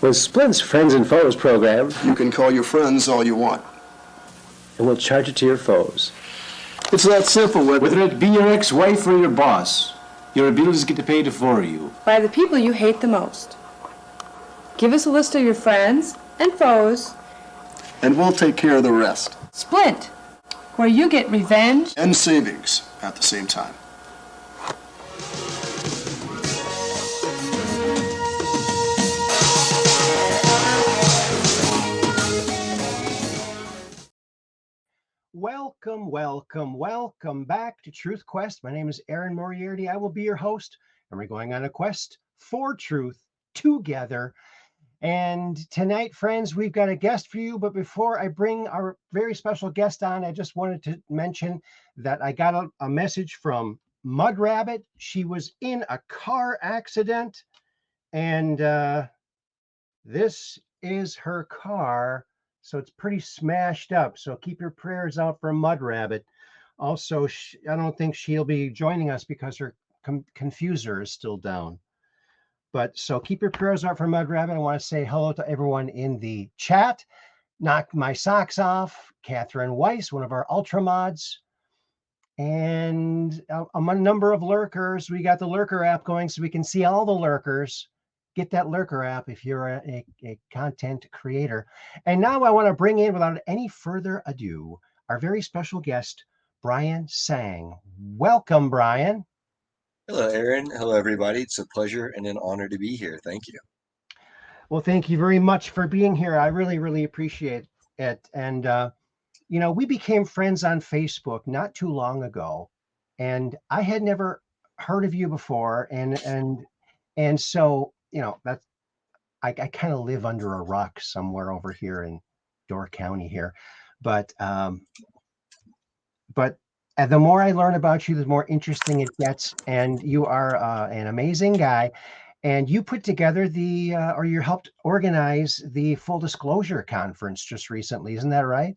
With Splint's Friends and Foes program, you can call your friends all you want. And we'll charge it to your foes. It's that simple, whether it be your ex-wife or your boss. Your abilities get paid for you. By the people you hate the most. Give us a list of your friends and foes. And we'll take care of the rest. Splint, where you get revenge and savings at the same time. Welcome back to Truth Quest. My name is Aaron Moriarity. I will be your host, and we're going on a quest for truth together. And tonight, friends, we've got a guest for you. But before I bring our very special guest on, I just wanted to mention that I got a message from Mud Rabbit. She was in a car accident, and this is her car. So it's pretty smashed up. So keep your prayers out for Mud Rabbit. Also, I don't think she'll be joining us because her confuser is still down. But so keep your prayers out for Mud Rabbit. I want to say hello to everyone in the chat. Knock My Socks Off, Catherine Weiss, one of our Ultra Mods, and a number of lurkers. We got the Lurker app going so we can see all the lurkers. Get that Lurker app if you're a content creator. And now I want to bring in, without any further ado, our very special guest, Brian Tseng. Welcome, Brian. Hello, Aaron. Hello, everybody. It's a pleasure and an honor to be here. Thank you. Well, thank you very much for being here. I really, really appreciate it. And, we became friends on Facebook not too long ago, and I had never heard of you before. And so, that's, I kind of live under a rock somewhere over here in Door County here. But the more I learn about you, the more interesting it gets. And you are an amazing guy. And you put together or you helped organize the Full Disclosure Conference just recently. Isn't that right?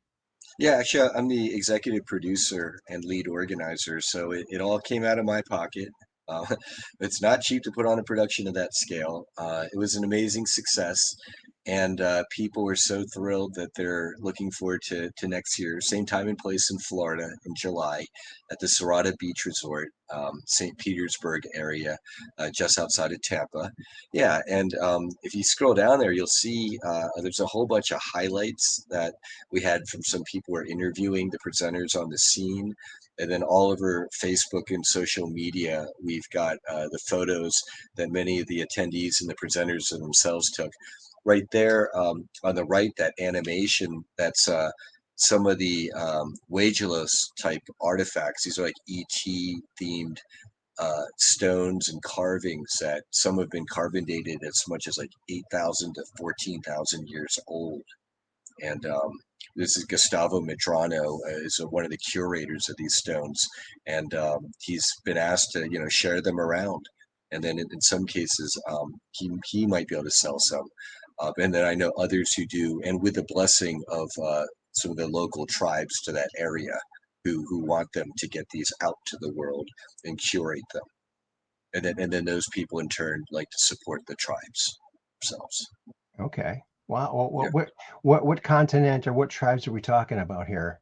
Yeah, actually, I'm the executive producer and lead organizer. So it all came out of my pocket. It's not cheap to put on a production of that scale. It was an amazing success, and people were so thrilled that they're looking forward to next year, same time and place in Florida in July at the Serrata Beach Resort, St. Petersburg area, just outside of Tampa. Yeah, and if you scroll down there, you'll see there's a whole bunch of highlights that we had from some people who are interviewing the presenters on the scene. And then all over Facebook and social media, we've got the photos that many of the attendees and the presenters themselves took. Right there on the right, that animation, that's some of the Wagelos type artifacts. These are like ET themed stones and carvings that some have been carbon dated as much as like 8,000 to 14,000 years old. And this is Gustavo Medrano, is one of the curators of these stones, and he's been asked to share them around, and then in some cases he might be able to sell some, and then I know others who do, and with the blessing of some of the local tribes to that area who want them to get these out to the world and curate them, and then those people in turn like to support the tribes themselves. Okay. Wow. What continent or what tribes are we talking about here?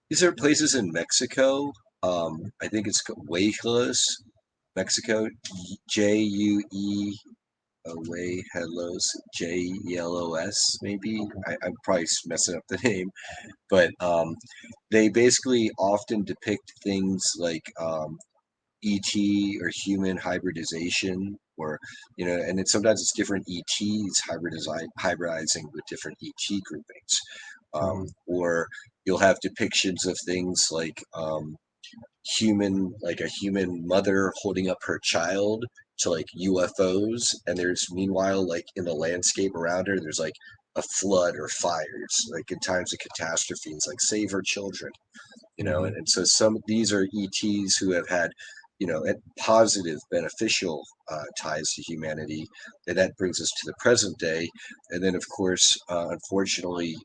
These are places in Mexico. I think it's Wagelos, Mexico. Juelos, Jelos, maybe. I'm probably messing up the name, but they basically often depict things like ET or human hybridization, or and then sometimes it's different ETs hybridizing with different ET groupings, or you'll have depictions of things like a human mother holding up her child to like UFOs, and there's meanwhile like in the landscape around her there's like a flood or fires, like in times of catastrophes, like save her children, and so these are ETs who have had positive, beneficial ties to humanity, and that brings us to the present day. And then, of course, unfortunately,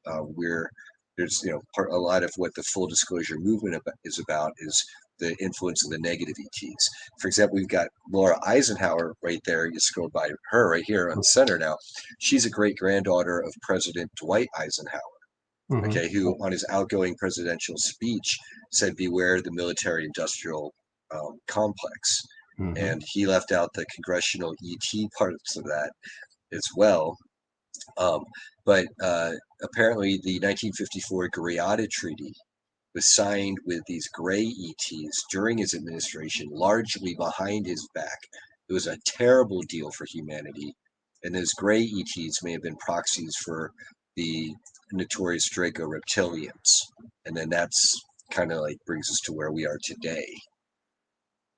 there's a lot of what the full disclosure movement is about is the influence of the negative ETs. For example, we've got Laura Eisenhower right there. You scroll by her right here on the center now. She's a great granddaughter of President Dwight Eisenhower. Okay, who on his outgoing presidential speech said, "Beware the military-industrial complex," and he left out the congressional ET parts of that as well. But apparently, the 1954 Greada Treaty was signed with these gray ETs during his administration, largely behind his back. It was a terrible deal for humanity, and those gray ETs may have been proxies for the notorious Draco reptilians. And then that's kind of like brings us to where we are today.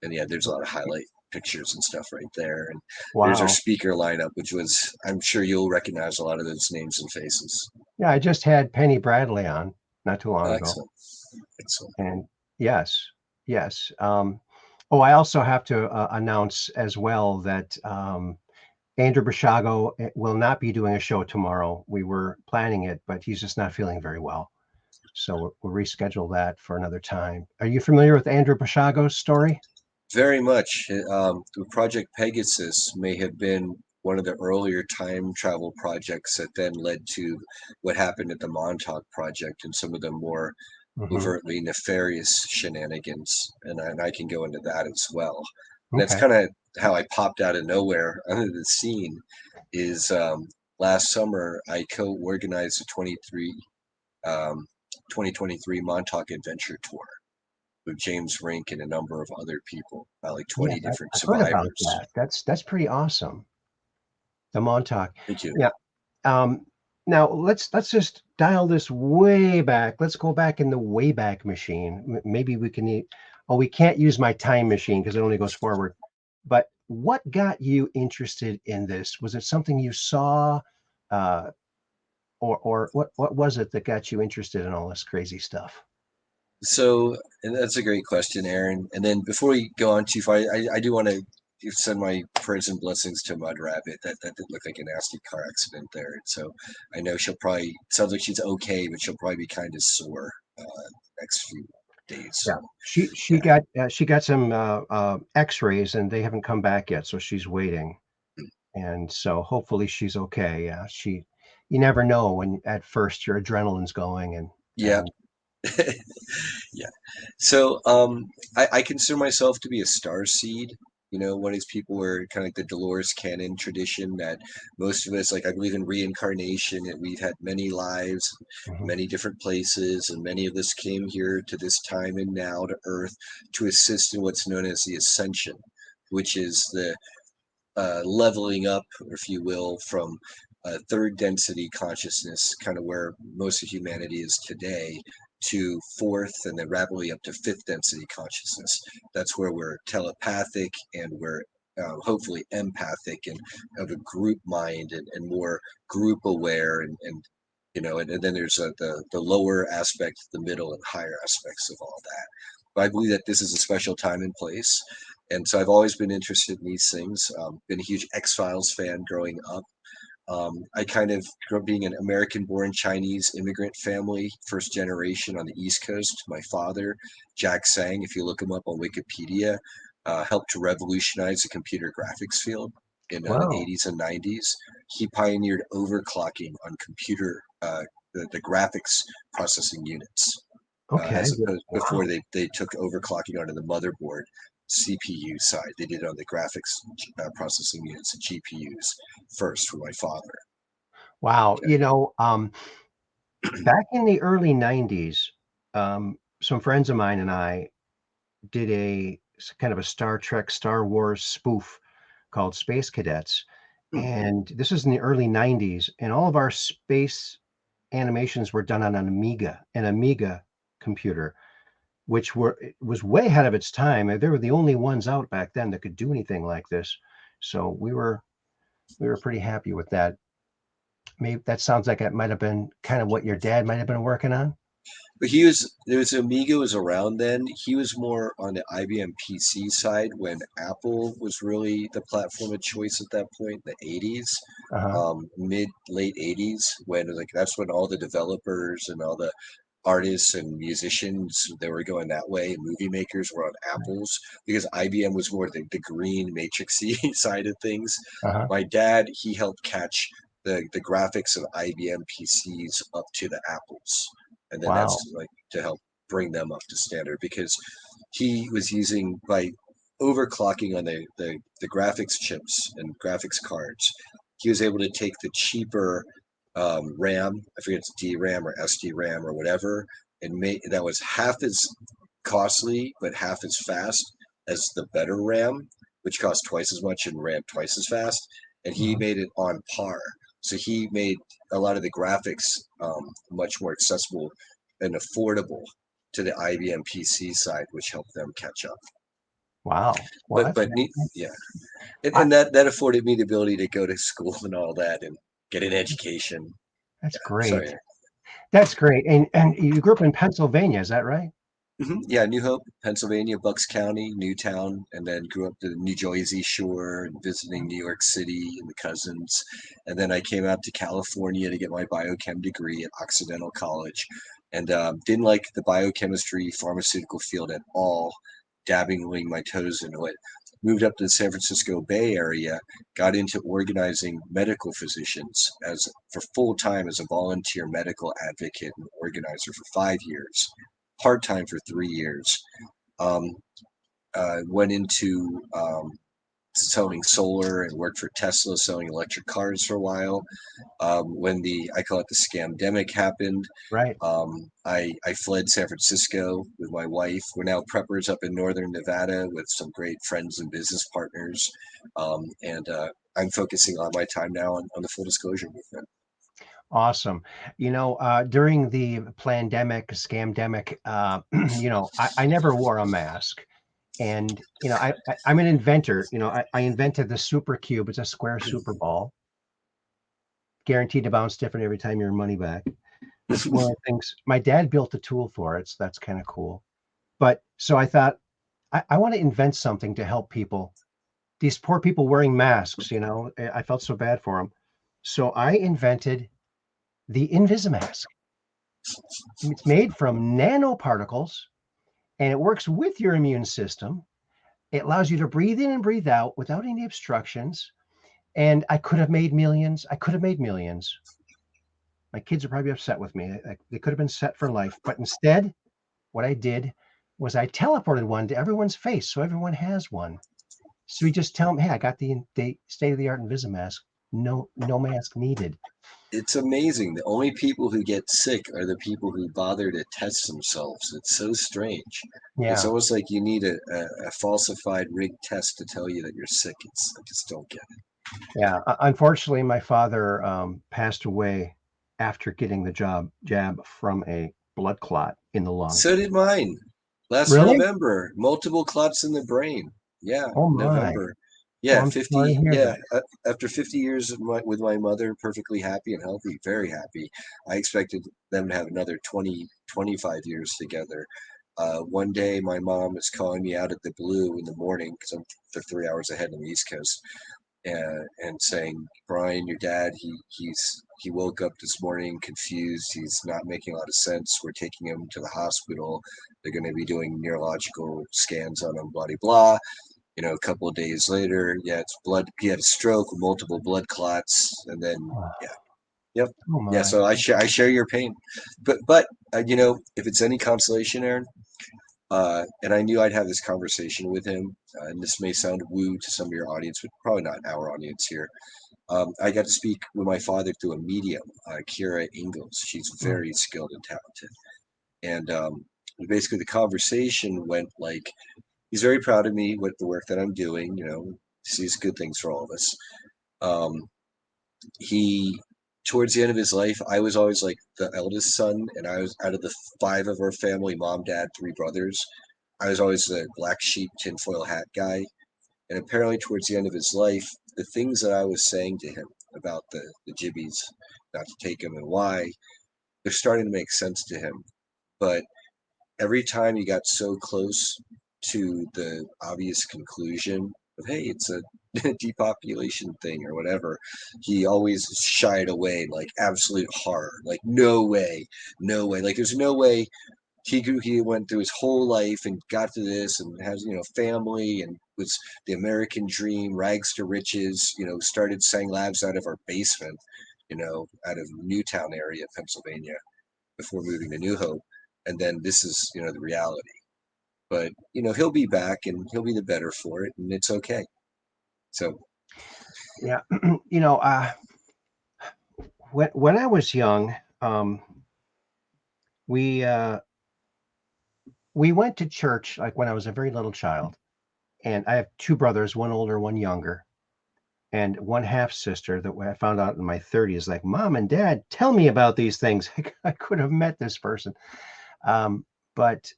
And yeah, there's a lot of highlight pictures and stuff right there. And there's our speaker lineup, which was, I'm sure you'll recognize a lot of those names and faces. Yeah, I just had Penny Bradley on not too long ago. Excellent. And yes. I also have to announce as well that Andrew Brishago will not be doing a show tomorrow. We were planning it, but he's just not feeling very well. So we'll reschedule that for another time. Are you familiar with Andrew Brishago's story? Very much. Project Pegasus may have been one of the earlier time travel projects that then led to what happened at the Montauk Project and some of the more overtly nefarious shenanigans. And I can go into that as well. And that's kind of how I popped out of nowhere under the scene is last summer I co-organized a 2023 Montauk Adventure Tour with James Rink and a number of other people, about like 20 different survivors. Heard about that. That's pretty awesome. The Montauk. Thank you. Yeah. Now let's just dial this way back. Let's go back in the Wayback Machine. Maybe we can. We can't use my time machine because it only goes forward. But what got you interested in this? Was it something you saw, or what was it that got you interested in all this crazy stuff? So, and that's a great question, Aaron. And then before we go on too far, I do want to send my prayers and blessings to Mud Rabbit. That did look like a nasty car accident there. And so I know she'll probably, sounds like she's okay, but she'll probably be kind of sore next few days. Yeah, she got some X-rays and they haven't come back yet, so she's waiting. And so hopefully she's okay. Yeah, you never know when at first your adrenaline's going and yeah. Yeah. So I consider myself to be a star seed. One of these people where kind of like the Dolores Cannon tradition that most of us, like I believe in reincarnation, and we've had many lives, many different places, and many of us came here to this time and now to Earth to assist in what's known as the ascension, which is the leveling up, if you will, from third density consciousness, kind of where most of humanity is today, to fourth and then rapidly up to fifth density consciousness. That's where we're telepathic and we're hopefully empathic and of a group mind and more group aware and then there's the lower aspect, the middle and higher aspects of all that. But I believe that this is a special time and place. And so I've always been interested in these things. Been a huge X-Files fan growing up. I kind of grew up being an American-born Chinese immigrant family, first generation on the East Coast. My father, Jack Tseng, if you look him up on Wikipedia, helped to revolutionize the computer graphics field in the 80s and 90s. He pioneered overclocking on computer, the graphics processing units. As opposed before they took overclocking onto the motherboard. CPU side. They did it on the graphics processing units, the GPUs first for my father. Wow. Back in the early 90s, some friends of mine and I did a kind of a Star Trek, Star Wars spoof called Space Cadets. And this was in the early 90s. And all of our space animations were done on an Amiga computer, which was way ahead of its time. They were the only ones out back then that could do anything like this. So we were pretty happy with that. Maybe that sounds like it might have been kind of what your dad might have been working on. But there was Amiga was around then. He was more on the IBM PC side when Apple was really the platform of choice at that point, the 80s, Uh-huh. late 80s, when like that's when all the developers and all the artists and musicians they were going that way. Movie makers were on Apples because IBM was more the green matrixy side of things. Uh-huh. My dad, he helped catch the graphics of IBM PCs up to the Apples, and then Wow. that's like to help bring them up to standard because he was using by overclocking on the graphics chips and graphics cards. He was able to take the cheaper RAM, I forget it's DRAM or SDRAM or whatever, and make that was half as costly but half as fast as the better RAM, which cost twice as much and ran twice as fast. And he Mhm. made it on par. So he made a lot of the graphics much more accessible and affordable to the IBM PC side, which helped them catch up. Wow. Well, But that's but yeah, I, and that afforded me the ability to go to school and all that and get an education. that's Yeah, great. sorry. That's great. And you grew up in Pennsylvania, is that right? Yeah, New Hope, Pennsylvania, Bucks County, Newtown, and then grew up to the New Jersey shore and visiting New York City and the cousins. And then I came out to California to get my biochem degree at Occidental College and didn't like the biochemistry pharmaceutical field at all, dabbling my toes into it. Moved up to the San Francisco Bay Area, got into organizing medical physicians as for full time as a volunteer medical advocate and organizer for 5 years part time for 3 years. Um, went into selling solar and worked for Tesla selling electric cars for a while. When I call it the scamdemic happened, Right. I fled San Francisco with my wife. We're now preppers up in northern Nevada with some great friends and business partners. And I'm focusing on my time now on the full disclosure movement. Awesome. During the pandemic, scamdemic, I never wore a mask. And, I'm an inventor. I invented the super cube. It's a square super ball, guaranteed to bounce different every time your money back. It's one of the things my dad built a tool for it. So that's kind of cool. But so I thought, I want to invent something to help people. These poor people wearing masks, I felt so bad for them. So I invented the Invisimask. It's made from nanoparticles and it works with your immune system. It allows you to breathe in and breathe out without any obstructions. And I could have made millions. I could have made millions. My kids are probably upset with me. They could have been set for life. But instead, what I did was I teleported one to everyone's face so everyone has one. So we just tell them, hey, I got the state-of-the-art Invisimask. No mask needed. It's amazing. The only people who get sick are the people who bother to test themselves. It's so strange. It's Yeah. almost like you need a falsified rigged test to tell you that you're sick. I just don't get it. Yeah. Unfortunately, my father passed away after getting the jab from a blood clot in the lung. So did mine. Last Really? November, multiple clots in the brain. Yeah, Oh my. November. Oh, Yeah, I'm sorry to 50. hear Yeah, that. after 50 years with my mother, perfectly happy and healthy, very happy. I expected them to have another 20, 25 years together. One day, my mom was calling me out of the blue in the morning because they're 3 hours ahead on the East Coast, and saying, "Brian, your dad, he woke up this morning confused. He's not making a lot of sense. We're taking him to the hospital. They're going to be doing neurological scans on him, blah, blah, blah." A couple of days later, yeah, it's blood. He had a stroke with multiple blood clots, and then yeah, yep, Oh yeah. my. So I share your pain, but if it's any consolation, Aaron, and I knew I'd have this conversation with him, and this may sound woo to some of your audience, but probably not our audience here. I got to speak with my father through a medium, Kira Ingalls. She's Mm. very skilled and talented, and basically the conversation went like he's very proud of me with the work that I'm doing. Sees good things for all of us. Um, he Towards the end of his life, I was always like the eldest son, and I was out of the five of our family, mom, dad, three brothers. I was always the black sheep tinfoil hat guy. And apparently, towards the end of his life, the things that I was saying to him about the jibbies, not to take him and why, they're starting to make sense to him. but every time you got so close to the obvious conclusion of, hey, it's a depopulation thing or whatever, he always shied away, like absolute horror, like no way, no way, like there's no way he went through his whole life and got to this and has, family and was the American dream, rags to riches, started sang labs out of our basement, out of Newtown area, Pennsylvania, before moving to New Hope. And then this is, the reality. But, he'll be back and he'll be the better for it, and it's okay. So, Yeah. When I was young, we went to church like when I was a very little child, and I have two brothers, one older, one younger, and one half sister that I found out in my 30s. Like, Mom and Dad, tell me about these things. I could have met this person, but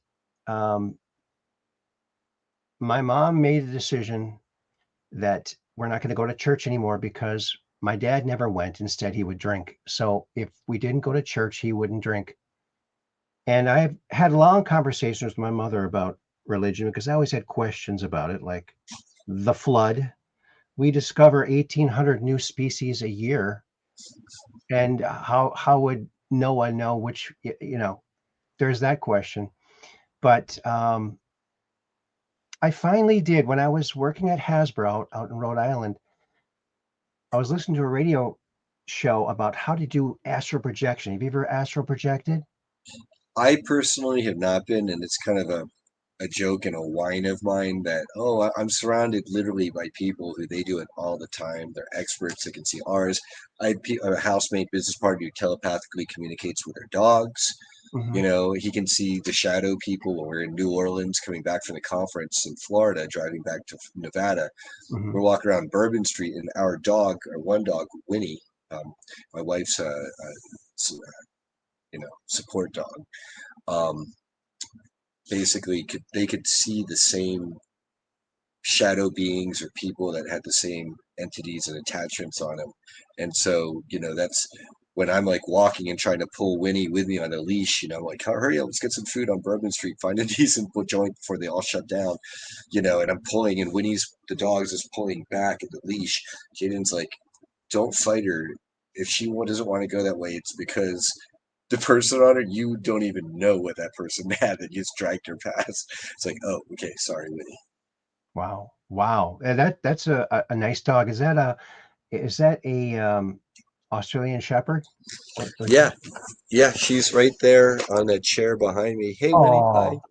my mom made a decision that we're not going to go to church anymore because my dad never went. Instead, he would drink. So if we didn't go to church, he wouldn't drink. And I've had long conversations with my mother about religion because I always had questions about it, like the flood. We discover 1,800 new species a year. And how would Noah know which, there's that question. But I finally did. When I was working at Hasbro out in Rhode Island, I was listening to a radio show about how to do astral projection. Have you ever astral projected? I personally have not been, and it's kind of a joke and a whine of mine that, oh, I'm surrounded literally by people who they do it all the time. They're experts that can see ours. I had a housemate business partner who telepathically communicates with their dogs. Mhm. He can see the shadow people when we're in New Orleans coming back from the conference in Florida, driving back to Nevada. We're Mhm. walking around Bourbon Street, and our dog, or one dog, Winnie, my wife's support dog, um, basically they could see the same shadow beings or people that had the same entities and attachments on them. And so, that's when I'm like walking and trying to pull Winnie with me on a leash, like, hurry up, let's get some food on Bourbon Street, find a decent joint before they all shut down, and I'm pulling, and the dogs is pulling back at the leash. Jaden's like, don't fight her. If she doesn't want to go that way, it's because the person on her, you don't even know what that person had that just dragged her past. It's like, oh, okay, sorry, Winnie. Wow. Wow. And that's a nice dog. Is that a Australian Shepherd? Yeah, yeah, she's right there on the chair behind me. Hey, Winnie, hi. Oh,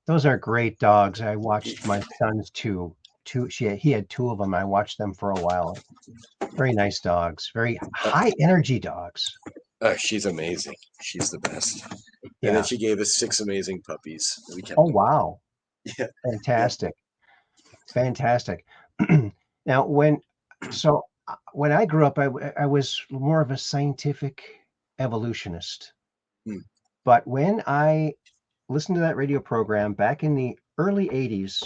those are great dogs. I watched my son's two. He had two of them. I watched them for a while. Very nice dogs. Very high energy dogs. She's amazing. She's the best. And then Yeah. she gave us 6 amazing puppies. We kept Oh, them all. wow. Yeah, yeah. Fantastic. Fantastic. Now, when I grew up, I was more of a scientific evolutionist. Hmm. But when I listened to that radio program back in the early 80s,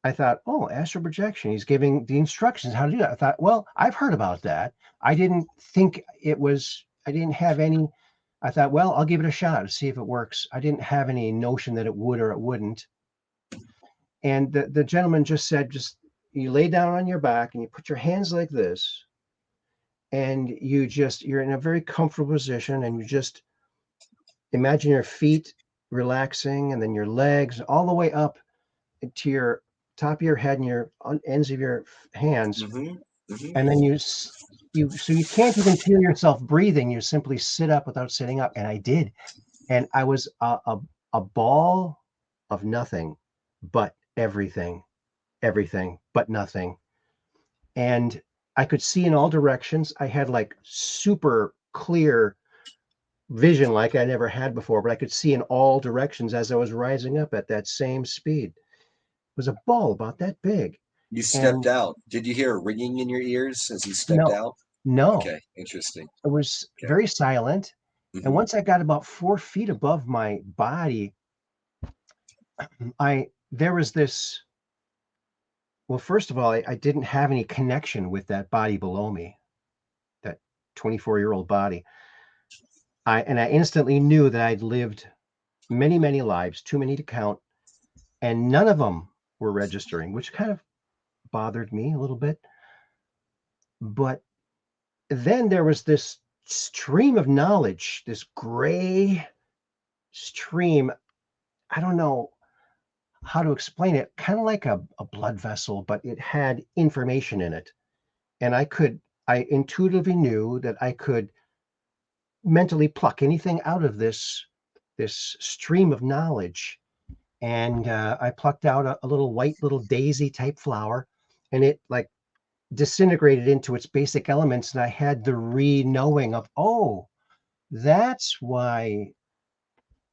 I thought, oh, astral projection. He's giving the instructions how to do that. I thought, well, I've heard about that. I didn't think I didn't have any. I thought, well, I'll give it a shot to see if it works. I didn't have any notion that it would or it wouldn't. And the gentleman just said, just you lay down on your back and you put your hands like this, and you're in a very comfortable position, and you just imagine your feet relaxing, and then your legs all the way up to your top of your head and your ends of your hands, Mm-hmm. Mm-hmm. and then you can't even feel yourself breathing. You simply sit up without sitting up, and I did, and I was a ball of nothing, but everything but nothing. And I could see in all directions. I had like super clear vision like I never had before, but I could see in all directions as I was rising up at that same speed. It was a ball about that big. You stepped And out. Did you hear a ringing in your ears as you stepped no, out? no, Okay, interesting. it was Okay. very silent. And Mm-hmm. once I got about 4 feet above my body, there was this. Well, first of all, I didn't have any connection with that body below me, that 24-year-old body. I instantly knew that I'd lived many, many lives, too many to count, and none of them were registering, which kind of bothered me a little bit. But then there was this stream of knowledge, this gray stream. I don't know how to explain it, kind of like a blood vessel, but it had information in it. And I intuitively knew that I could mentally pluck anything out of this stream of knowledge. And I plucked out a little white little daisy type flower, and it like disintegrated into its basic elements. And I had the re-knowing of, oh, that's why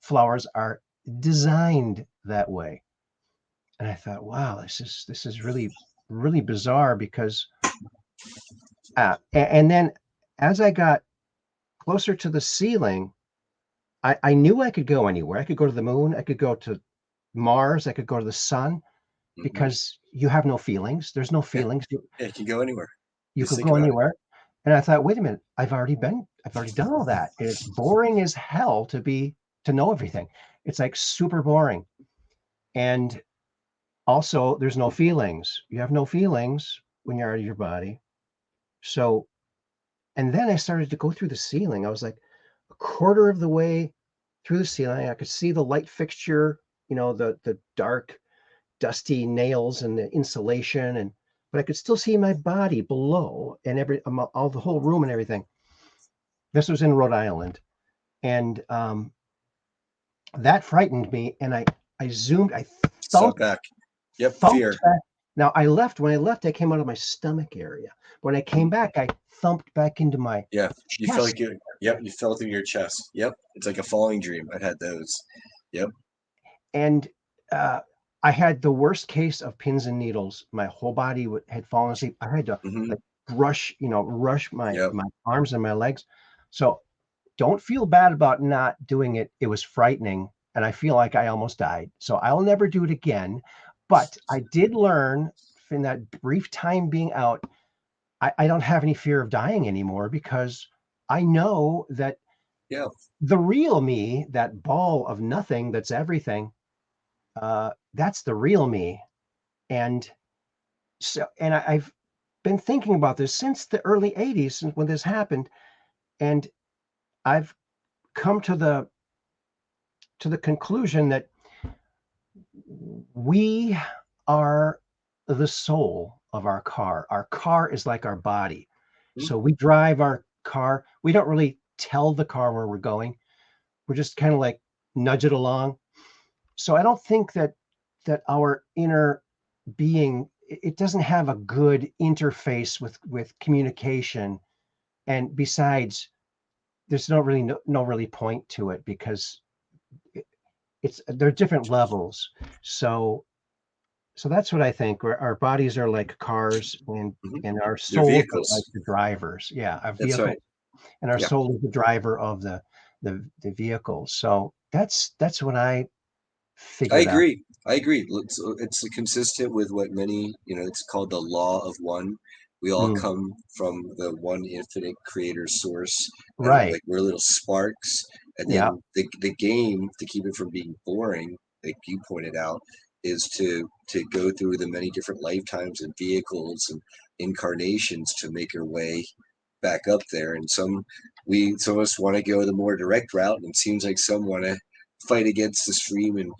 flowers are designed that way. And I thought, wow, this is really really bizarre because and then as I got closer to the ceiling, I knew I could go anywhere. I could go to the moon. I could go to Mars. I could go to the sun Hmm. because you have no feelings. There's no Yeah, feelings. yeah, you can go anywhere. You Just could think go about it. anywhere. And I thought, wait a minute, I've already done all that. And it's boring as hell to know everything. It's like super boring. And also, there's no feelings. You have no feelings when you're out of your body. So, and then I started to go through the ceiling. I was like a quarter of the way through the ceiling. I could see the light fixture, the dark, dusty nails and the insulation, but I could still see my body below and all the whole room and everything. This was in Rhode Island, and that frightened me. And I zoomed. I Step thumped back. Yep, fear. thumped back. Now when I left, I came out of my stomach area. When I came back, I thumped back into my Yeah, you felt chest. like you. Yep, you fell through your chest. Yep, it's like a falling dream. I've had those. Yep. And uh, I had the worst case of pins and needles. My whole body had fallen asleep. I had to Hmm. like rush my Yep. my arms and my legs. So don't feel bad about not doing it. It was frightening, and I feel like I almost died. So I'll never do it again. But I did learn in that brief time being out, I don't have any fear of dying anymore because I know that Yeah. the real me, that ball of nothing that's everything, that's the real me. And I've been thinking about this since the early 80s, since when this happened. And I've come to the conclusion that we are the soul of our car. Our car is like our body. Mhm. So we drive our car. We don't really tell the car where we're going. We're just kind of like nudge it along. So I don't think that our inner being, it doesn't have a good interface with communication. And besides, there's no really point to it because there are different levels. So that's what I think. Our bodies are like cars, Hmm. and our They're souls are like vehicles. the drivers. Yeah, our That's vehicle, right. and our Yeah, soul is the driver of the vehicle. So that's what I I figured out. agree. I agree. It's consistent with what many, it's called the law of one. We all Mm, come from the one infinite creator source, and right. like we're little sparks. And Yeah. then the game, to keep it from being boring, like you pointed out, is to go through the many different lifetimes and vehicles and incarnations to make our way back up there. And some of us want to go the more direct route, and it seems like some want to fight against the stream and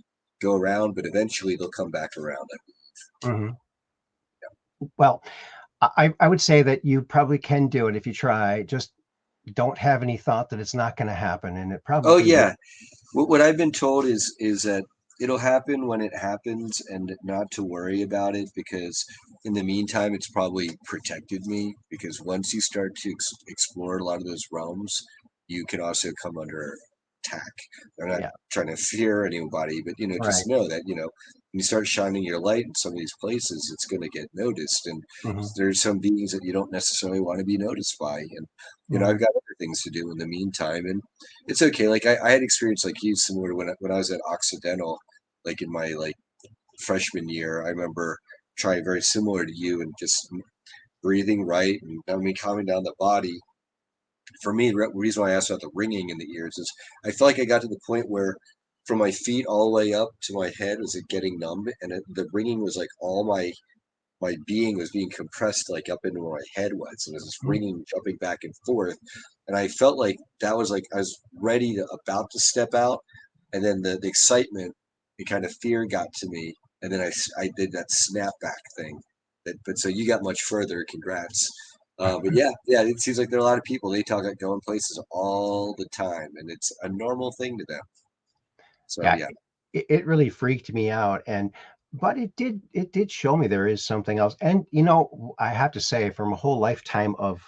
go around, but eventually they'll come back around. Hmm. Well, I would say that you probably can do it if you try. Just don't have any thought that it's not going to happen, and it Oh probably will. yeah, what I've been told is that it'll happen when it happens, and not to worry about it, because in the meantime, it's probably protected me. Because once you start to explore a lot of those realms, you can also come under attack. I'm not Yeah. trying to fear anybody, but Right. just know that when you start shining your light in some of these places, it's going to get noticed, and Hmm. there's some beings that you don't necessarily want to be noticed by, and I've Hmm. got other things to do in the meantime, and it's okay. Like I had experience like you, similar to when I was at Occidental, like in my like freshman year. I remember trying very similar to you and just breathing right and calming down the body. for me, the reason why I asked about the ringing in the ears is I felt like I got to the point where from my feet all the way up to my head was it getting numb, and the ringing was like all my being was being compressed like up into where my head was, and it was this Mm. ringing, jumping back and forth, and I felt like that was like I was ready to about to step out, and then the excitement, the kind of fear got to me, and then I did that snapback thing. But so you got much further. Congrats. But yeah, it seems like there are a lot of people. They talk about going places all the time, and it's a normal thing to them. So Yeah, yeah, it really freaked me out, and but it did show me there is something else. And I have to say, from a whole lifetime of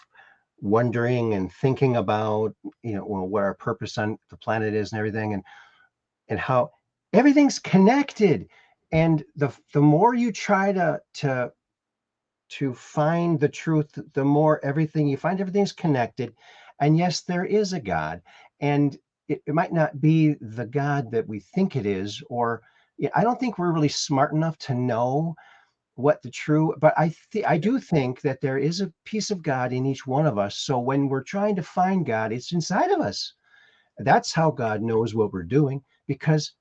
wondering and thinking about, well, what our purpose on the planet is and everything, and how everything's connected. And the more you try to find the truth, the more everything you find, everything's connected. And yes, there is a God, and it might not be the God that we think it is, or I don't think we're really smart enough to know what the true, but I do think that there is a piece of God in each one of us. So when we're trying to find God, it's inside of us. That's how God knows what we're doing, because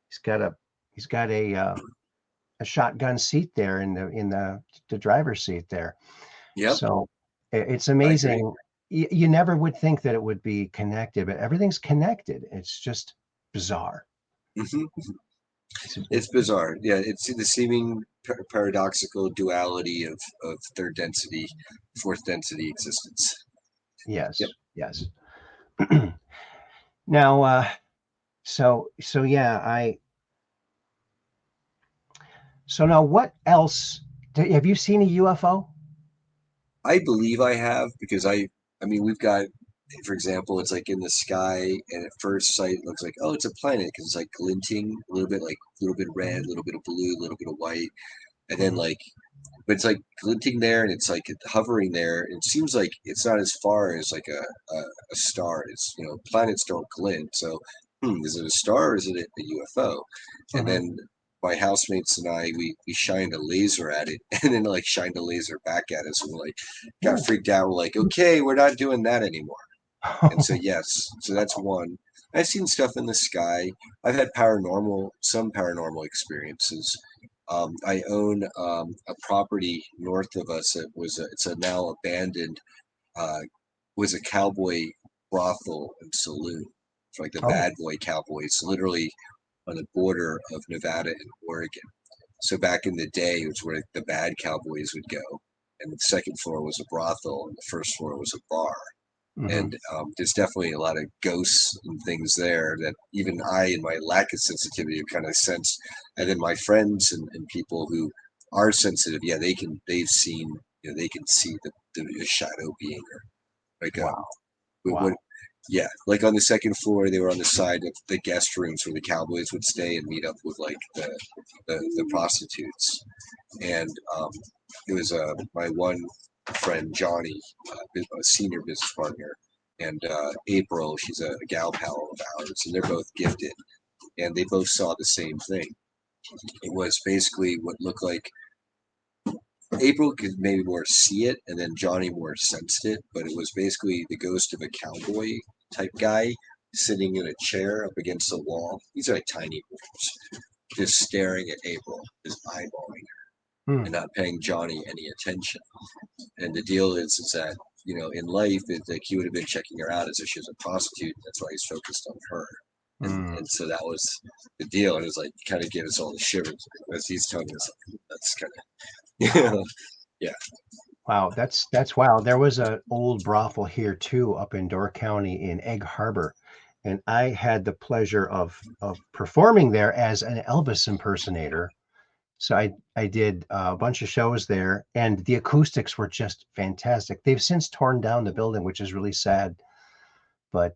he's got a he's got a shotgun seat there in the driver's seat there. yep, So it's I agree. amazing. You never would think that it would be connected, but everything's connected. It's just bizarre. Hmm. It's It's bizarre. Yeah, it's the seeming paradoxical duality of third density, fourth density existence. Yep. yes, yes. Now, so yeah, so now what else? Have you seen a UFO? I believe I have because I mean, we've got, for example, it's like in the sky, and at first sight, it looks like, oh, it's a planet because it's like glinting a little bit, like a little bit red, a little bit of blue, a little bit of white, and then Mhm. like, but it's like glinting there, and it's like hovering there. And it seems like it's not as far as like a star is. Planets don't glint, so is it a star or is it a UFO? And Mhm. then my housemates and I, we shined a laser at it, and then like shined a laser back at us, and we're like got Ooh. freaked out. We're like, okay, we're not doing that anymore. And so yes, so that's one. I've seen stuff in the sky. I've had some paranormal experiences. I own a property north of us. It's a now abandoned. Uh, was a cowboy brothel and saloon for like the Oh, bad boy cowboys, literally on the border of Nevada and Oregon. So back in the day, it was where the bad cowboys would go, and the second floor was a brothel, and the first floor was a bar. hmm. And there's definitely a lot of ghosts and things there that even I, in my lack of sensitivity, have kind of sensed. And then my friends and people who are sensitive, yeah, they've seen, they can see the shadow being, or like Wow, what, wow. yeah, like on the second floor, they were on the side of the guest rooms where the cowboys would stay and meet up with like the prostitutes. And it was my one friend Johnny, a senior business partner, and April. She's a gal pal of ours, and they're both gifted, and they both saw the same thing. It was basically what looked like April could maybe more see it, and then Johnny more sensed it, but it was basically the ghost of a cowboy type guy sitting in a chair up against the wall. These are like tiny rooms, just staring at April, just eyeballing Hmm. and not paying Johnny any attention. And the deal is that, in life, like he would have been checking her out as if she was a prostitute. That's why he's focused on her. And Hmm. and so that was the deal. And it was like kind of gave us all the shivers as he's telling us. That's kind of, yeah. Wow, that's wow. There was a old brothel here too, up in Door County in Egg Harbor, and I had the pleasure of performing there as an Elvis impersonator. So I did a bunch of shows there, and the acoustics were just fantastic. They've since torn down the building, which is really sad. But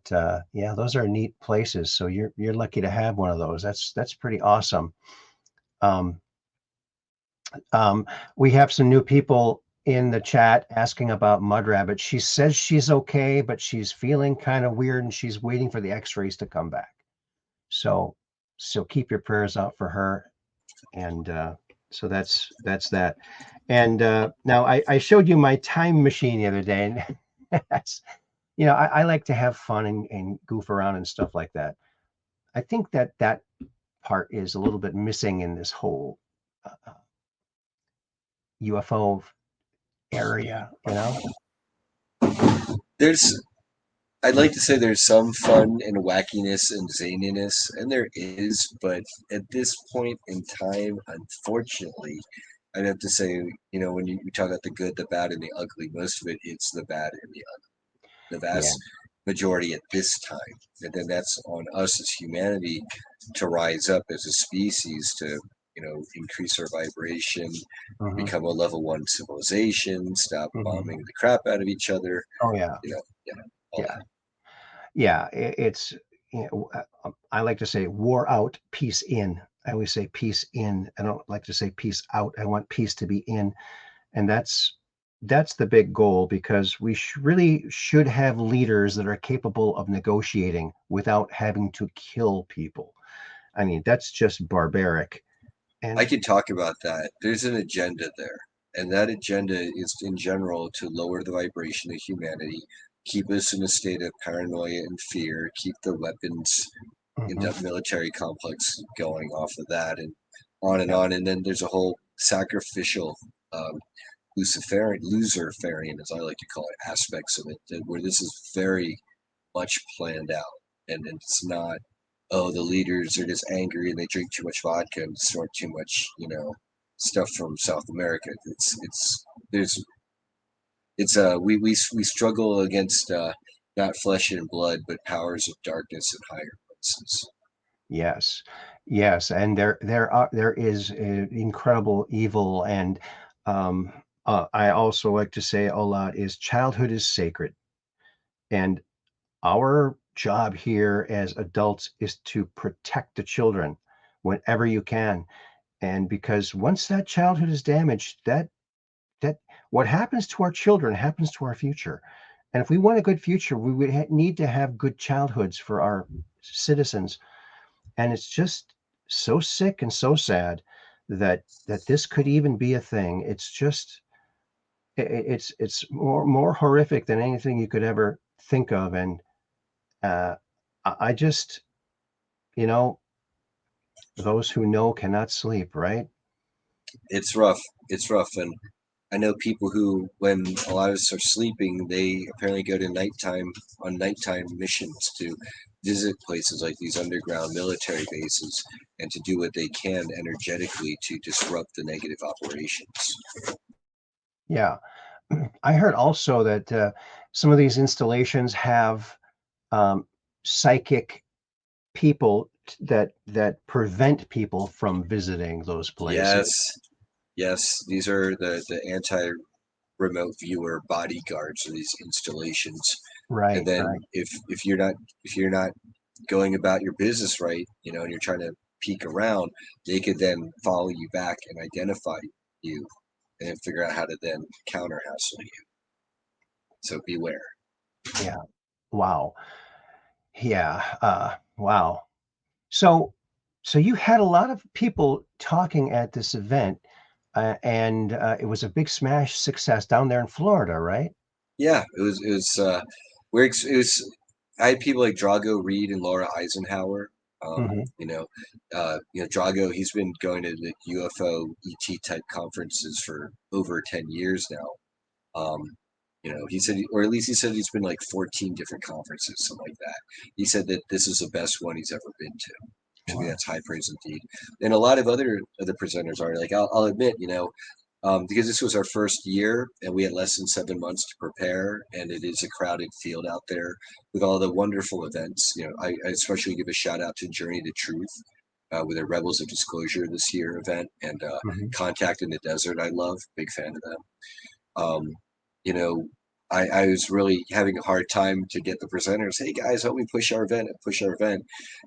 yeah, those are neat places. So you're lucky to have one of those. That's pretty awesome. Um, Um, we have some new people in the chat asking about Mud Rabbit. She says she's okay, but she's feeling kind of weird and she's waiting for the x-rays to come back. So keep your prayers out for her. And so that's that. And now I showed you my time machine the other day, and that's I like to have fun and goof around and stuff like that. I think that part is a little bit missing in this whole UFO area, There's I'd like to say there's some fun and wackiness and zaniness, and there is, but at this point in time, unfortunately, I'd have to say, when you talk about the good, the bad, and the ugly, most of it, it's the bad and the ugly. The Yeah. vast majority at this time. And then that's on us as humanity to rise up as a species to, increase our vibration, Hmm. become a level 1 civilization, stop Hmm. bombing the crap out of each other, Oh yeah. yeah, all Yeah. that. Yeah. I like to say war out, peace in. I always say peace in. I don't like to say peace out. I want peace to be in. And that's the big goal, because we really should have leaders that are capable of negotiating without having to kill people. I mean, that's just barbaric. I And could talk about that. There's an agenda there. And that agenda is in general to lower the vibration of humanity, keep us in a state of paranoia and fear, keep the weapons in mhm, that military complex going off of that, and on and yeah, on. And then there's a whole sacrificial Luciferian, as I like to call it, aspects of it, where this is very much planned out. And it's not, oh, the leaders are just angry and they drink too much vodka and snort too much, stuff from South America. There's we struggle against not flesh and blood, but powers of darkness in higher places. yes, yes. And there is incredible evil. And um, I also like to say a lot is childhood is sacred. And our job here as adults is to protect the children whenever you can. And because once that childhood is damaged, that what happens to our children happens to our future. And if we want a good future, we would need to have good childhoods for our citizens. And it's just so sick and so sad that this could even be a thing. It's just it's more horrific than anything you could ever think of. And uh, I just, you know, those who know cannot sleep, right? It's rough. It's rough, and I know people who, when a lot of us are sleeping, they apparently go to nighttime missions to visit places like these underground military bases and to do what they can energetically to disrupt the negative operations. Yeah. I heard also that some of these installations have um, psychic people that prevent people from visiting those Yes, places. yes, these are the anti-remote viewer bodyguards of these installations. And Right, then right. if you're not going about your business right, and you're trying to peek around, they could then follow you back and identify you and then figure out how to then counter hassle you. So beware. Yeah. Wow. Yeah. Wow. So, so you had a lot of people talking at this event, and it was a big smash success down there in Florida, right? Yeah, it was I had people like Drago Reed and Laura Eisenhower. Hmm. Drago, he's been going to the UFO ET type conferences for over 10 years now. He said, or at least he said he's been like 14 different conferences, something like that. He said that this is the best one he's ever been to. To me, Wow. that's high praise indeed. And a lot of other presenters are like, I'll admit, because this was our first year and we had less than 7 months to prepare, and it is a crowded field out there with all the wonderful events. I especially give a shout out to Journey to Truth with their Rebels of Disclosure this year event, and Hmm. Contact in the Desert. I love, big fan of them. Um, you know, I was really having a hard time to get the presenters, hey guys, help me push our event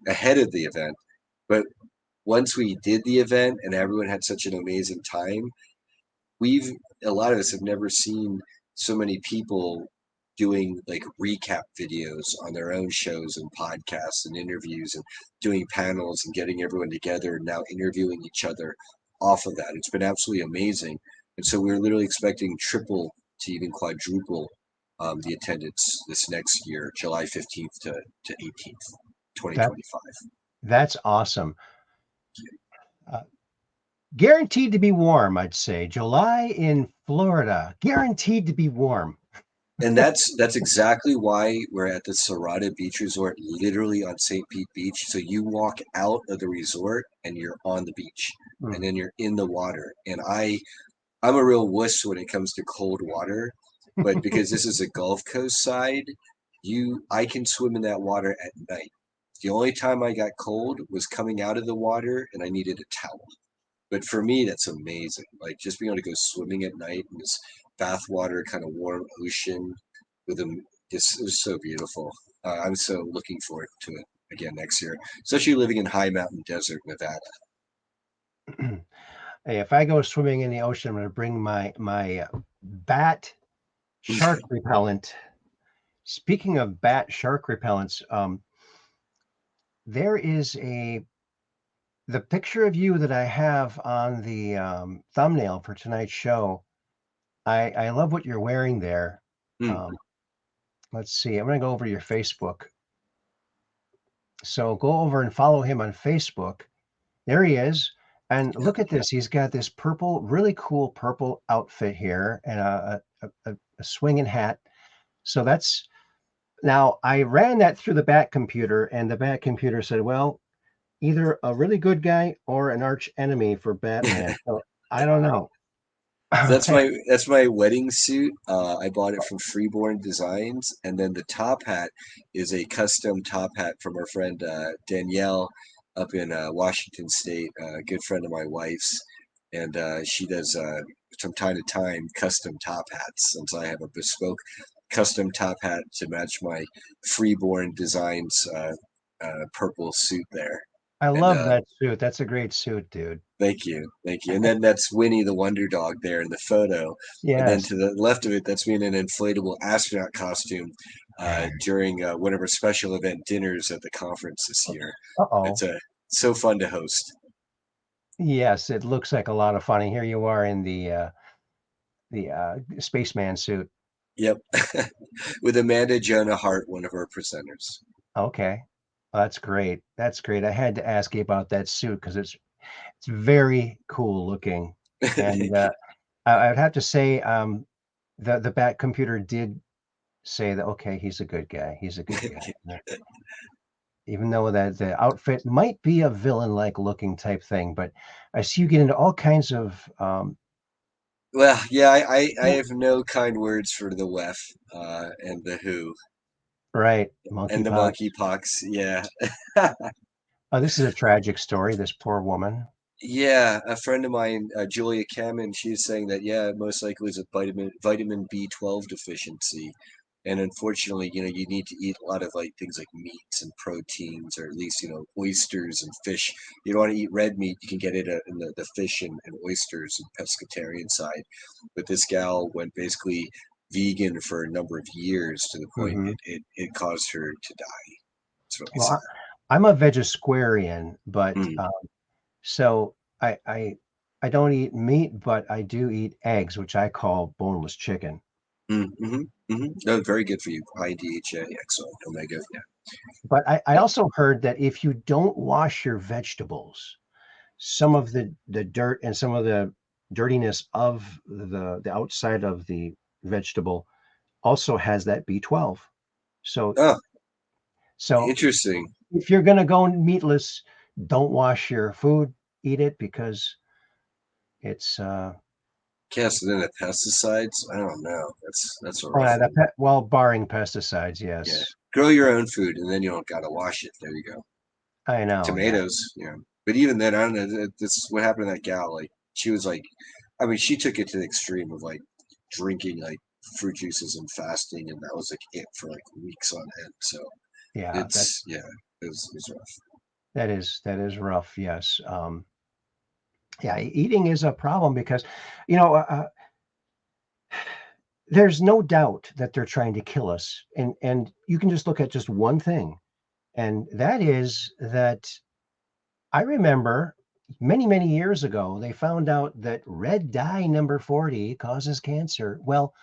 ahead of the event. But once we did the event and everyone had such an amazing time, we've a lot of us have never seen so many people doing like recap videos on their own shows and podcasts and interviews and doing panels and getting everyone together and now interviewing each other off of that. It's been absolutely amazing. And so we were literally expecting triple to even quadruple the attendance this next year, July 15th to 18th, That 2025. that's awesome. Uh, Guaranteed to be warm, I'd say. July in Florida, guaranteed to be warm. And that's exactly why we're at the Serrata Beach Resort, literally on St. Pete Beach. So you walk out of the resort and you're on the beach, and Mm. then you're in the water. And I'm a real wuss when it comes to cold water, but because this is a Gulf Coast side, I can swim in that water at night. The only time I got cold was coming out of the water and I needed a towel. But for me, that's amazing. Like just being able to go swimming at night in this bathwater, kind of warm ocean with them. This is so beautiful. I'm so looking forward to it again next year, especially living in high mountain desert Nevada. Hey, if I go swimming in the ocean, I'm going to bring my bat shark repellent. Speaking of bat shark repellents, there is the picture of you that I have on the thumbnail for tonight's show. I love what you're wearing there. Mm. Let's see. I'm going to go over to your Facebook. So go over and follow him on Facebook. There he is. And look at this. He's got this purple, really cool purple outfit here and a swinging hat. So that's now I ran that through the Bat computer, and the Bat computer said, well, either a really good guy or an arch enemy for Batman. So I don't know. That's my wedding suit. I bought it from Freeborn Designs, and then the top hat is a custom top hat from our friend Danielle up in Washington State, a good friend of my wife's, and she does from time to time custom top hats, and so I have a bespoke custom top hat to match my Freeborn Designs purple suit there. I And love that suit. That's a great suit, dude. thank you, thank you. And then that's Winnie the Wonder Dog there in the photo. And then Yes. to the left of it, that's me in an inflatable astronaut costume during one of our special event dinners at the conference this year. Uh-oh. It's so fun to host. Yes, it looks like a lot of fun. And here you are in the spaceman suit. Yep, with Amanda Jonah Hart, one of our presenters. Okay. That's great. That's great. I had to ask you about that suit because it's very cool looking. And I would have to say the Bat computer did say that, okay, he's a good guy. He's a good guy. Even though that the outfit might be a villain-like looking type thing, but I see you get into all kinds of Well, yeah, I have no kind words for the WEF and the WHO right and the monkeypox. monkeypox. Yeah. This is a tragic story. This poor woman. Yeah, a friend of mine, Julia Kamen, she's saying that yeah, most likely it's a vitamin B12 deficiency, and unfortunately, you need to eat a lot of like things like meats and proteins, or at least oysters and fish. You don't want to eat red meat; you can get it in the fish and oysters and pescatarian side. But this gal went basically vegan for a number of years to the point Hmm. it caused her to die. That's really Well, sad. I'm a vegetarian, but Mm, so I don't eat meat, but I do eat eggs, which I call boneless chicken. No, very good for you. High DHA, excellent, omega. Yeah. But I also heard that if you don't wash your vegetables, some of the dirt and some of the dirtiness of the outside of the vegetable also has that B12. So Oh, so interesting. if you're gonna go meatless, don't wash your food, eat it because it's Yeah, so then the pesticides, I don't know. That's a oh, rough yeah, one. well, barring pesticides, Yeah. yes. Grow your own food and then you don't gotta wash it. There you go. I know, yeah. Tomatoes, yeah. But even then, I don't know. This is what happened to that gal. Like she was like, I mean, she took it to the extreme of like drinking like fruit juices and fasting, and that was like it for like weeks on end. So Yeah, it's yeah, it was rough. that is rough, yes. Yeah, eating is a problem because, you know, there's no doubt that they're trying to kill us, and you can just look at just one thing, and that is that I remember many years ago they found out that red dye number 40 causes cancer. Well,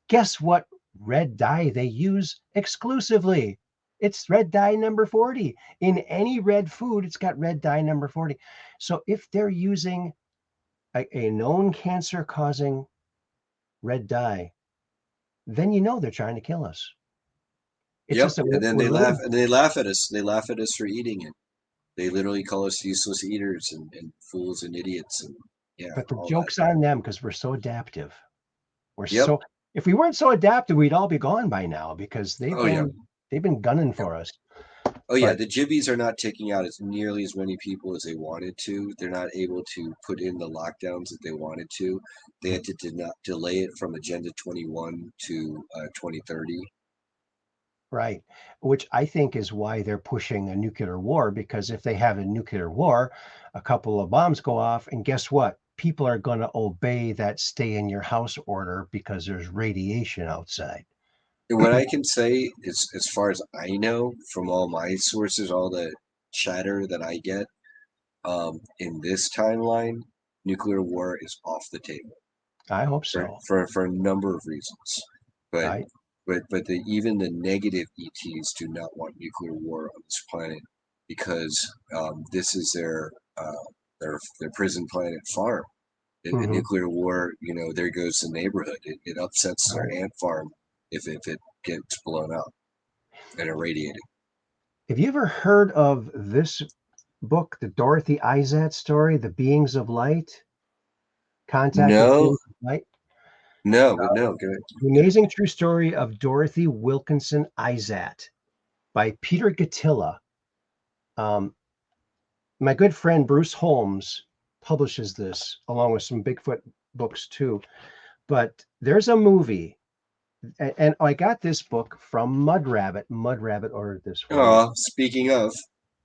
guess what red dye they use exclusively. It's red dye number 40. In any red food, it's got red dye number 40. So if they're using a known cancer causing red dye, then you know they're trying to kill us. It's Yep. just that And then we're they living. laugh and they laugh at us. They laugh at us for eating it. They literally call us useless eaters and fools and idiots and yeah, But the all that. joke's on them because we're so adaptive. We're Yep. so if we weren't so adaptive, we'd all be gone by now because Oh yeah. they've been gunning Yep. for us. Oh yeah, But the jibbies are not taking out as nearly as many people as they wanted to. They're not able to put in the lockdowns that they wanted to. They had to delay it from Agenda 21 to 2030. right, which I think is why they're pushing a nuclear war, because if they have a nuclear war, a couple of bombs go off, and guess what? People are going to obey that stay in your house order because there's radiation outside. And what I can say is, as far as I know from all my sources, all the chatter that I get, in this timeline, nuclear war is off the table I hope for, so. for a number of reasons. But I even the negative ETs do not want nuclear war on this planet because this is their prison planet farm. In mhm, nuclear war, there goes the neighborhood. It upsets their right. ant farm if it gets blown up and irradiated. Have you ever heard of this book, the Dorothy Izat story, The Beings of Light? Contact with No, Beings of Light? no. The Amazing True Story of Dorothy Wilkinson Izat by Peter Gattila. Um, my good friend Bruce Holmes publishes this along with some Bigfoot books too. But there's a movie, and I got this book from Mud Rabbit. Mud Rabbit ordered this for me, Oh, speaking of,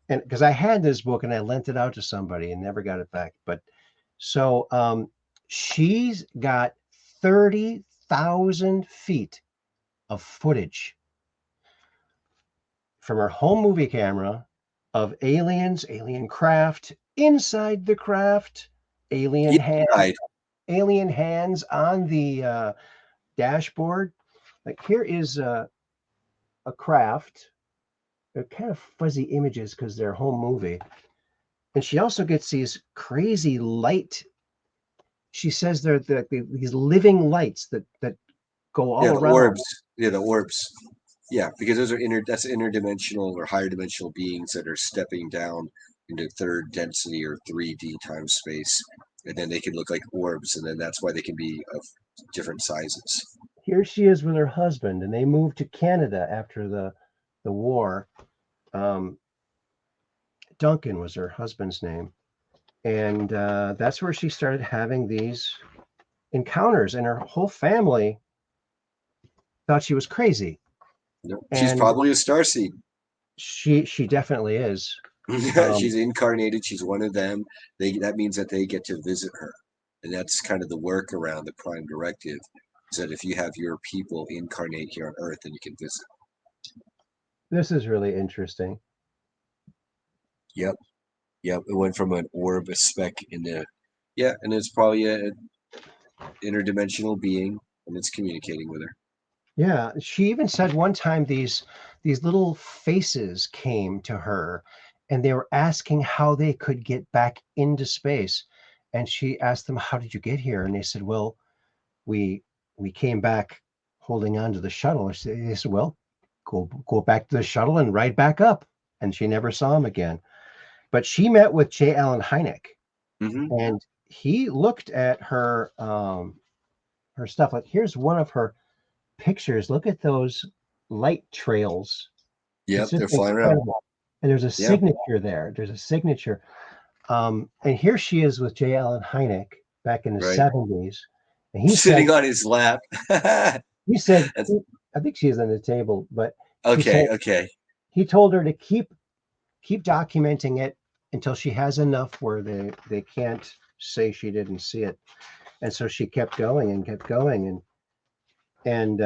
and because I had this book and I lent it out to somebody and never got it back. But so she's got 30,000 feet of footage from her home movie camera of aliens, alien craft, inside the craft, alien hand, inside, alien hands on the dashboard. Like here is a craft. They're kind of fuzzy images because they're home movie. And she also gets these crazy light. She says they're these living lights that go yeah, all the around. orbs, yeah, the orbs, yeah, because those are that's interdimensional or higher dimensional beings that are stepping down into third density or 3D time space, and then they can look like orbs, and then that's why they can be of different sizes. Here she is with her husband, and they moved to Canada after the war. Um, Duncan was her husband's name, and that's where she started having these encounters, and her whole family thought she was crazy, She's and probably a starseed. she definitely is. She's incarnated. She's one of them. That means that they get to visit her, and that's kind of the workaround. The Prime Directive is that if you have your people incarnate here on Earth, then you can visit. This is really interesting. Yep, yep. It went from an orb, a speck yeah, and it's probably a interdimensional being, and it's communicating with her. Yeah, she even said one time these little faces came to her, and they were asking how they could get back into space, and she asked them, "How did you get here?" And they said, "Well, we we came back holding on to the shuttle." They said, "Well, go back to the shuttle and ride back up." And she never saw him again. But she met with J. Allen Hynek, Hmm. and he looked at her stuff. Like here's one of her pictures. Look at those light trails. It's Yep, just they're flying around. incredible. And there's a Yeah, signature there. There's a signature. And here she is with J. Allen Hynek back in the right. 70s. And he said, Sitting on his lap. That's he said, I think she is on the table, but he okay. said Okay. he told her to keep documenting it until she has enough where they can't say she didn't see it. And so she kept going and kept going, and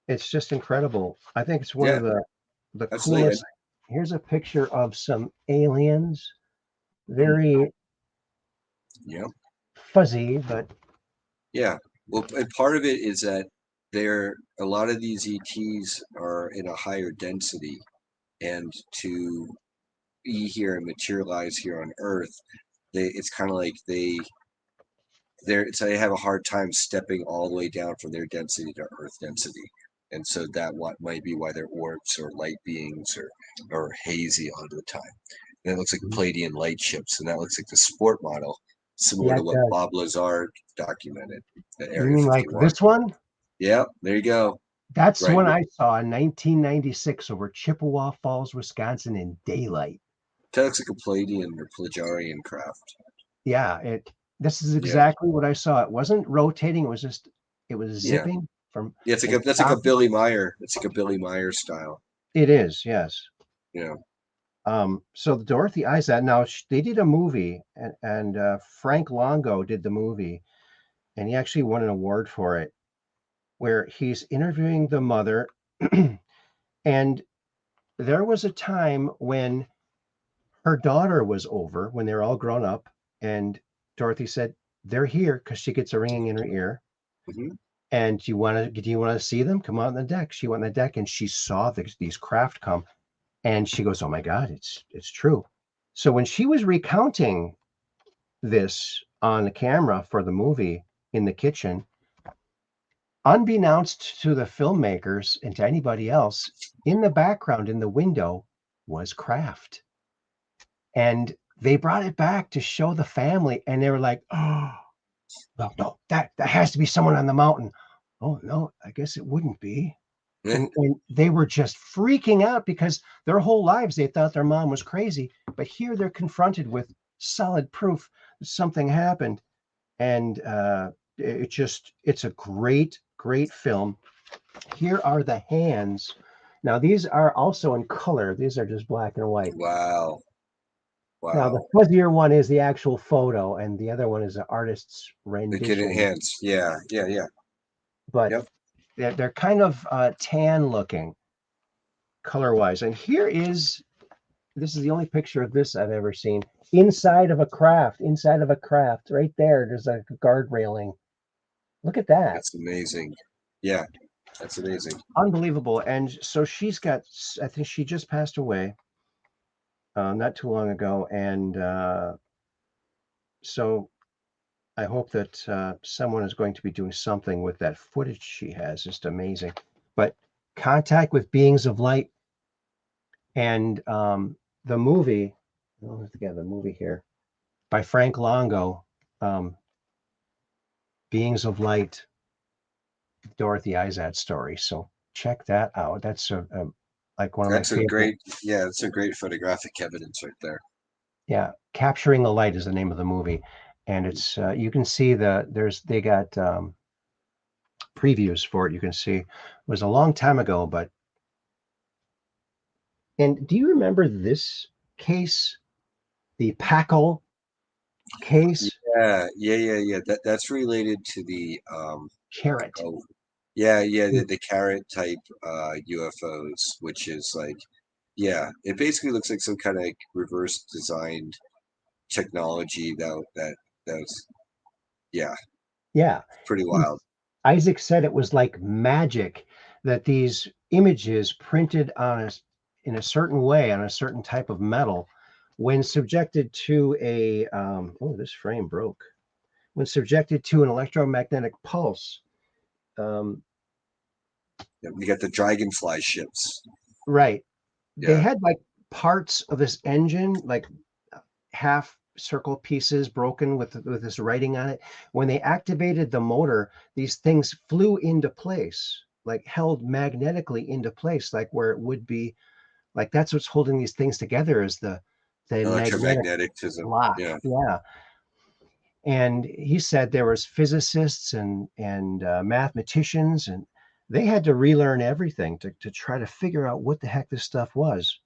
it's just incredible. I think it's one Yeah, of the absolutely. coolest. Here's a picture of some aliens, very Yeah. fuzzy, but Yeah. Well, and part of it is that a lot of these ETs are in a higher density, and to be here and materialize here on Earth, it's kind of like they have a hard time stepping all the way down from their density to Earth density. And so that what might be why they're orbs or light beings or hazy a lot of the time. And it looks like Palladian light ships, and that looks like the sport model, similar Yeah, to it what does. Bob Lazar documented at You Area mean like 51. this one? Yeah, there you go. That's the Right. one I saw in 1996 over Chippewa Falls, Wisconsin in daylight. That looks like a Palladian or Palladian craft. Yeah, this is Yeah. exactly what I saw. It wasn't rotating, it was Yeah. zipping from Yeah, it's like and that's like a stopping. Billy Meyer. It's like a Billy Meyer style. It is, yes. Yeah. So Dorothy Izard, now they did a movie, and Frank Longo did the movie, and he actually won an award for it, where he's interviewing the mother, and there was a time when her daughter was over, when they were all grown up, and Dorothy said, "They're here," because she gets a ringing in her ear. Hmm. And do you want to see them? Come on the deck. She went on the deck and she saw these craft come, and she goes, "Oh my God, it's true." So when she was recounting this on the camera for the movie in the kitchen, unbeknownst to the filmmakers and to anybody else, in the background in the window was craft. And they brought it back to show the family, and they were like, "Oh, no, that has to be someone on the mountain." "Oh no, I guess it wouldn't be." And they were just freaking out because their whole lives they thought their mom was crazy, but here they're confronted with solid proof that something happened. And it's a great film. Here are the hands. Now these are also in color. These are just black and white. Wow. Now the Wow. fuzzier one is the actual photo, and the other one is an artist's The kid in rendition. hands. Yeah. Yeah. Yeah. But Yep. they're kind of tan looking color wise. And this is the only picture of this I've ever seen. Inside of a craft, right there, there's a guard railing. Look at that. That's amazing. Yeah. That's amazing. Unbelievable. And so I think she just passed away not too long ago. And so I hope that someone is going to be doing something with that footage she has. Just amazing. But contact with beings of light and the movie, let's get the movie here by Frank Longo, Beings of Light, Dorothy Izard story. So check that out. That's like one of my That's a favorite. great. Yeah, that's a great photographic evidence right there. Yeah, Capturing the Light is the name of the movie, and it's you can see they got previews for it. You can see it was a long time ago, but. And do you remember this case, the Packle case? Yeah. That's related to the Carrot. the carrot type UFOs, which is like, yeah, it basically looks like some kind of like reverse designed technology that was, yeah, Yeah. pretty wild. Isaac said it was like magic that these images printed in a certain way on a certain type of metal, when subjected to this frame broke. When subjected to an electromagnetic pulse, Yeah, we got the dragonfly ships. right? They Yeah. had like parts of this engine, like half circle pieces broken with this writing on it. When they activated the motor, these things flew into place, like held magnetically into place, like where it would be. Like that's what's holding these things together is the magnetic Electromagnetism. lock. Yeah. Yeah. And he said there was physicists and mathematicians, and they had to relearn everything to try to figure out what the heck this stuff was.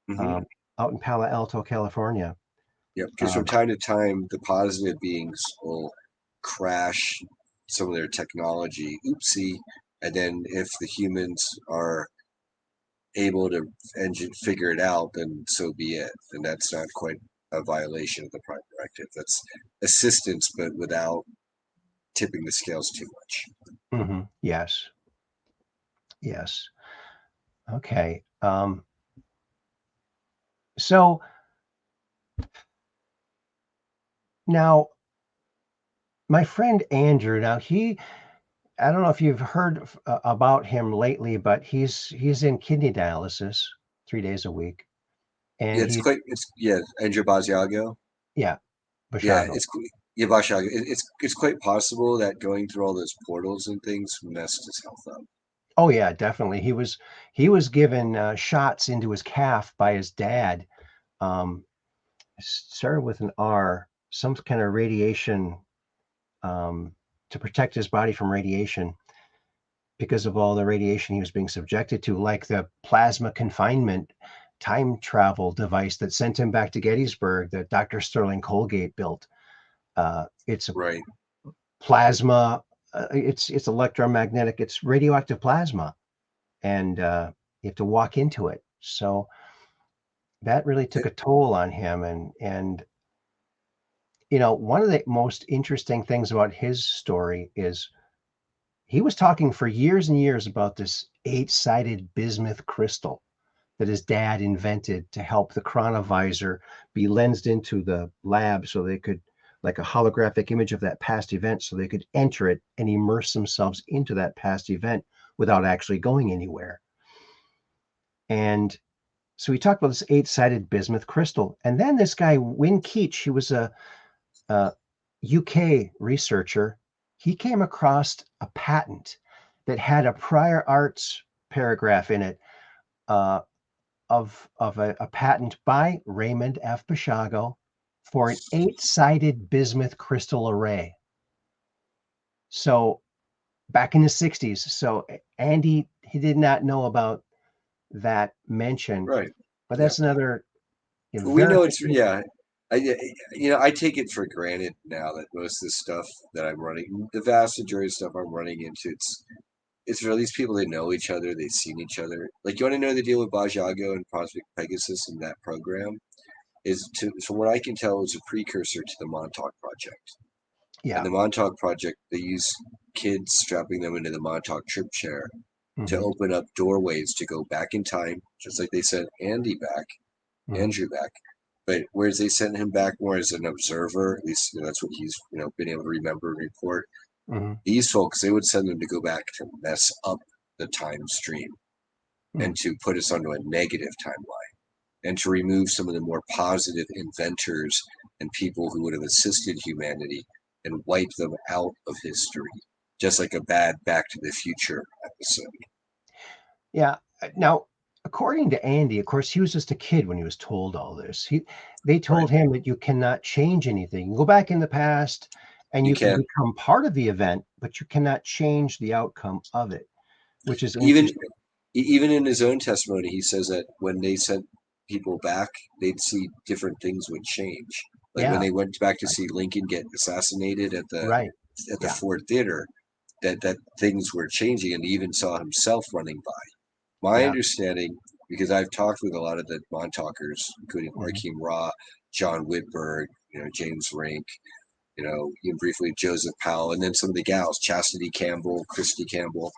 Hmm. Out in Palo Alto, California. Yeah, because from time to time, the positive beings will crash some of their technology. Oopsie. And then if the humans are able to figure it out, then so be it. And that's not quite a violation of the prime directive. That's assistance, but without tipping the scales too much. Yes. Yes. Okay. So now my friend Andrew, now I don't know if you've heard about him lately, but he's in kidney dialysis 3 days a week, Yeah, and it's yeah, Andrew Basiago. yeah, Yeah, Bashago. yeah, Basiago. It's quite possible that going through all those portals and things messed his health up. Oh yeah, definitely. He was given shots into his calf by his dad. Um, Started with an R, some kind of radiation to protect his body from radiation because of all the radiation he was being subjected to, like the plasma confinement time travel device that sent him back to Gettysburg that Dr. Sterling Colgate built. It's a Right. plasma. It's electromagnetic. It's radioactive plasma, and you have to walk into it. So that really took a toll on him. And one of the most interesting things about his story is he was talking for years and years about this eight-sided bismuth crystal that his dad invented to help the chronovisor be lensed into the lab so they could, like a holographic image of that past event, so they could enter it and immerse themselves into that past event without actually going anywhere. And so we talked about this eight-sided bismuth crystal. And then this guy, Win Keach, he was a UK researcher. He came across a patent that had a prior arts paragraph in it uh, of a patent by Raymond F. Bashago for an eight-sided bismuth crystal array. So back in the 60s. So Andy, he did not know about that mention, Right. but Yeah. that's another We know it's verification. yeah. I take it for granted now that most of the stuff that I'm running, the vast majority of stuff I'm running into, it's for these people that know each other, they've seen each other. Like you want to know the deal with Bajago and Project Pegasus and that program is from what I can tell is a precursor to the Montauk Project. And Yeah. the Montauk Project, they use kids strapping them into the Montauk trip chair to Hmm. open up doorways to go back in time, just like they sent Hmm. Andrew back. But whereas they sent him back more as an observer, at least that's what he's been able to remember and report. Hmm. These folks, they would send them to go back to mess up the time stream Hmm. and to put us onto a negative timeline and to remove some of the more positive inventors and people who would have assisted humanity and wipe them out of history, just like a bad Back to the Future episode. Yeah. Now, according to Andy, of course, he was just a kid when he was told all this. They Right. told him that you cannot change anything. You can go back in the past and You you can can. become part of the event, but you cannot change the outcome of it, which is Even interesting. even in his own testimony, he says that when they sent people back, they'd see different things would change. Like when Yeah. they went back to see Lincoln get assassinated Right. at the Yeah. Ford Theater, that things were changing, and he even saw himself running by. My Yeah. understanding, because I've talked with a lot of the Montaukers, including Hmm. Arkeem Ra, John Whitberg, James Rink, even briefly Joseph Powell, and then some of the gals, Chastity Campbell, Christy Campbell,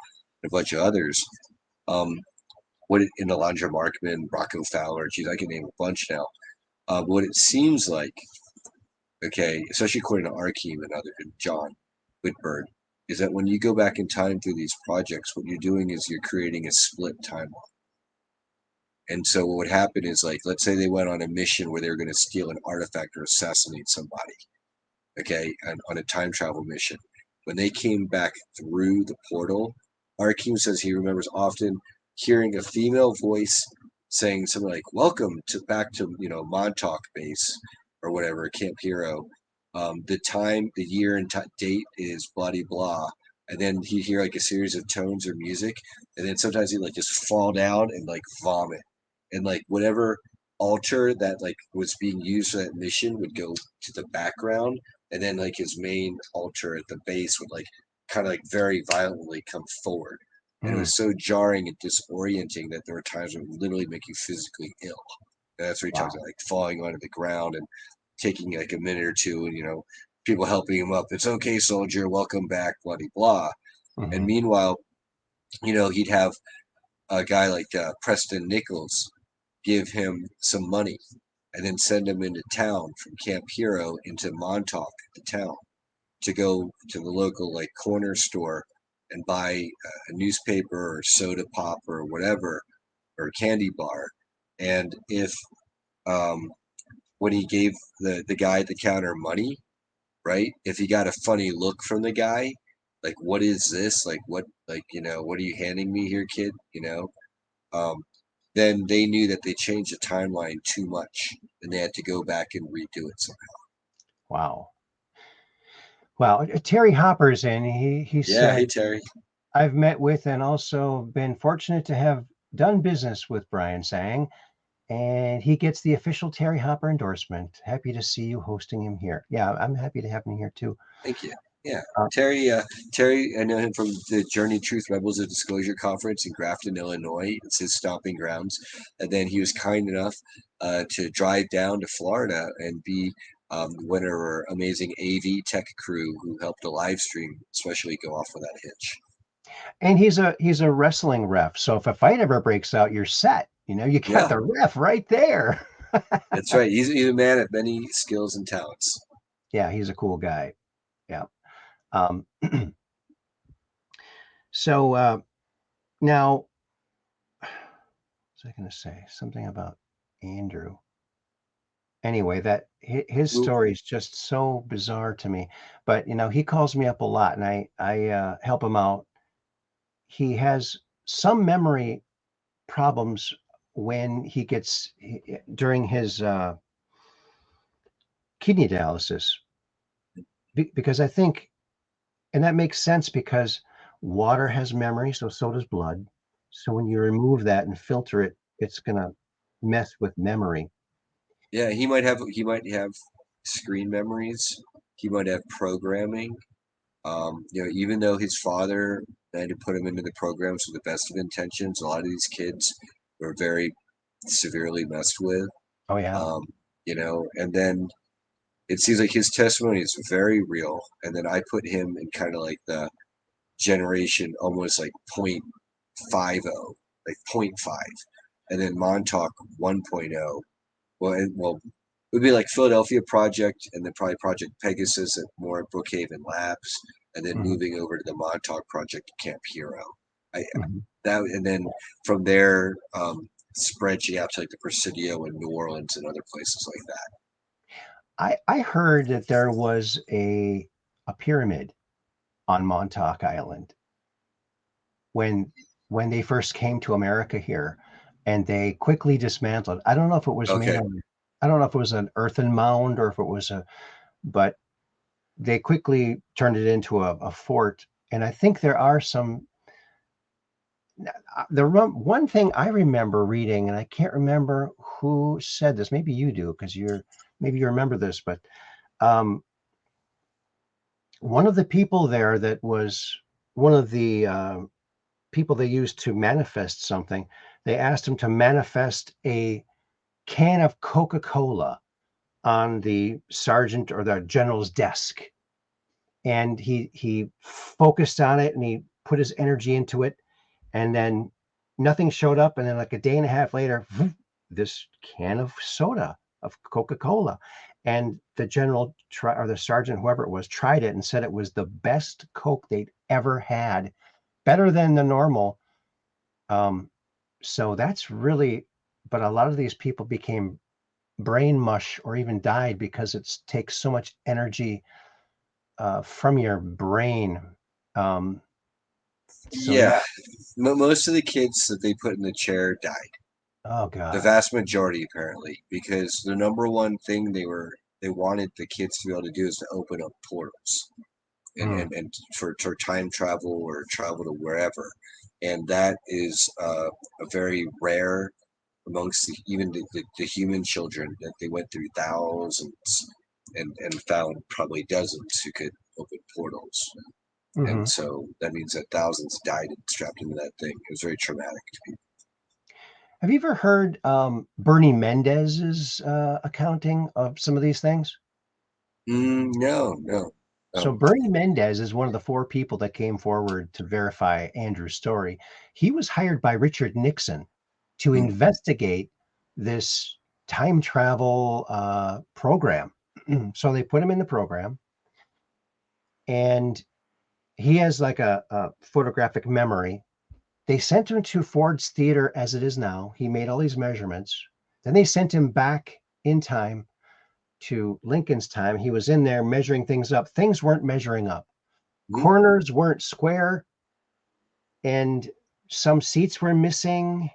and a bunch of others. Um, in Alondra Markman, Rocco Fowler, geez, I can name a bunch now. What it seems like, okay, especially according to Arkeem and John Whitberg, is that when you go back in time through these projects, what you're doing is you're creating a split timeline. And so what would happen is, like, let's say they went on a mission where they were going to steal an artifact or assassinate somebody, okay, on a time travel mission. When they came back through the portal, Arkeem says he remembers often hearing a female voice saying something like, "Welcome to back to Montauk base or whatever, Camp Hero. The time, the year, and date is bloody blah." And then he'd hear like a series of tones or music, and then sometimes he'd like just fall down and like vomit, and like whatever altar that like was being used for that mission would go to the background, and then like his main altar at the base would like kind of like very violently come forward. And it Mm. was so jarring and disorienting that there were times where it would literally make you physically ill. And that's where he talks Wow. about like falling onto the ground and taking like a minute or two, and people helping him up. It's okay, soldier, welcome back, bloody blah. And Hmm. meanwhile, he'd have a guy like Preston Nichols give him some money and then send him into town from Camp Hero into Montauk, the town, to go to the local like corner store and buy a newspaper or soda pop or whatever or candy bar. And if when he gave the guy at the counter money, right? If he got a funny look from the guy, like what is this? Like what are you handing me here, kid? Um, then they knew that they changed the timeline too much and they had to go back and redo it somehow. Wow. Well, Terry Hopper's in. He Yeah, hey said, Terry. I've met with and also been fortunate to have done business with Brian Tseng, and he gets the official Terry Hopper endorsement. Happy to see you hosting him here. Yeah, I'm happy to have him here too. Thank you. Yeah. Uh, Terry, I know him from the Journey Truth Rebels of Disclosure Conference in Grafton, Illinois. It's his stomping grounds. And then he was kind enough to drive down to Florida and be one of our amazing AV tech crew who helped the live stream, especially go off without a hitch. and he's a wrestling ref. So if a fight ever breaks out, you're set. You got Yeah, the ref right there. that's right. He's a man of many skills and talents. Yeah, he's a cool guy. Yeah. Um, so now, what was I going to say? Something about Andrew. Anyway, that his story is just so bizarre to me. But he calls me up a lot, and I help him out. He has some memory problems when he gets during his kidney dialysis, because I think, and that makes sense because water has memory, so does blood. So when you remove that and filter it, it's gonna mess with memory. Yeah, he might have screen memories. He might have programming. Even though his father had to put him into the programs with the best of intentions, a lot of these kids were very severely messed with. Oh yeah. Um, and then it seems like his testimony is very real. And then I put him in kind of like the generation almost like 0.50, like point 0.5, and then Montauk 1.0. Well, it would be like Philadelphia Project, and then probably Project Pegasus at more at Brookhaven Labs, and then Mhm, moving over to the Montauk Project at Camp Hero. I mhm. that and then from there spreading out to like the Presidio in New Orleans and other places like that. I heard that there was a pyramid on Montauk Island when they first came to America here, and they quickly dismantled. I don't know if it was made Okay. on. I don't know if it was an earthen mound or if it was but they quickly turned it into a fort. And I think there are some. One thing I remember reading, and I can't remember who said this. Maybe you do, because maybe you remember this, but um, one of the people there that was one of the people they used to manifest something. They asked him to manifest a can of Coca-Cola on the sergeant or the general's desk, and he focused on it and he put his energy into it, and then nothing showed up, and then like a day and a half later, this can of soda, of Coca-Cola, and the general or the sergeant, whoever it was, tried it and said it was the best Coke they'd ever had, better than the normal. So that's really, but a lot of these people became brain mush or even died because it takes so much energy from your brain. Um, so yeah. Yeah, most of the kids that they put in the chair died. Oh The God. vast majority, apparently, because the number one thing they wanted the kids to be able to do is to open up portals Mm. and for time travel or travel to wherever, and that is a very rare amongst even the human children that they went through thousands and found probably dozens who could open portals. And Hmm. so that means that thousands died strapped into that thing. It was very traumatic to people. Have you ever heard Bernie Mendez's accounting of some of these things? No, no. So Oh, Bernie Mendez is one of the 4 people that came forward to verify Andrew's story. He was hired by Richard Nixon to mm, investigate this time travel program. So they put him in the program, and he has like a photographic memory. They sent him to Ford's Theater as it is now. He made all these measurements. Then they sent him back in time to Lincoln's time. He was in there measuring things up. Things weren't measuring up. mm, Corners weren't square, and some seats were missing.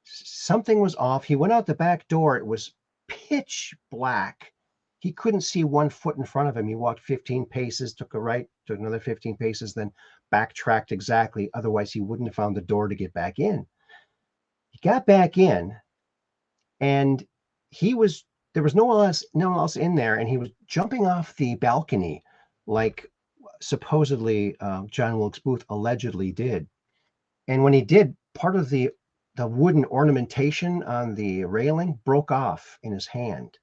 Something was off. He went out the back door. It was pitch black. He couldn't see 1 foot in front of him. He walked 15 paces, took a right, took another 15 paces, then backtracked exactly. Otherwise, he wouldn't have found the door to get back in. He got back in, and there was no one else in there, and he was jumping off the balcony like supposedly John Wilkes Booth allegedly did. And when he did, part of the wooden ornamentation on the railing broke off in his hand.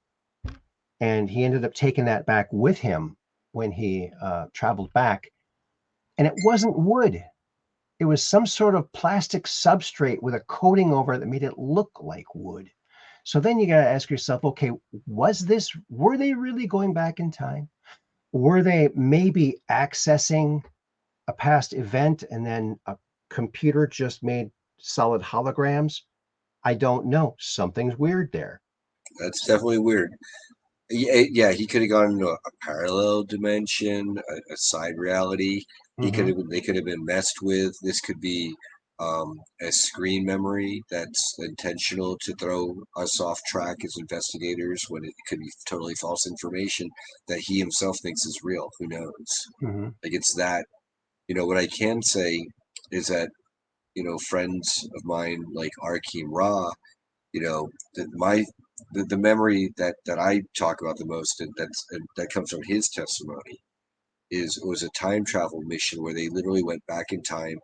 And he ended up taking that back with him when he traveled back. And it wasn't wood. It was some sort of plastic substrate with a coating over it that made it look like wood. So then you got to ask yourself, okay, were they really going back in time? Were they maybe accessing a past event and then a computer just made solid holograms? I don't know. Something's weird there. that's definitely weird. Yeah, he could have gone into a parallel dimension, a side reality. He could Mhm. have they could have been messed with. This could be a screen memory that's intentional to throw us off track as investigators when it could be totally false information that he himself thinks is real. Who knows? Mhm. Like it's that, what I can say is that, friends of mine like Arkeem Ra, the memory that I talk about the most, and that comes from his testimony, was a time travel mission where they literally went back in time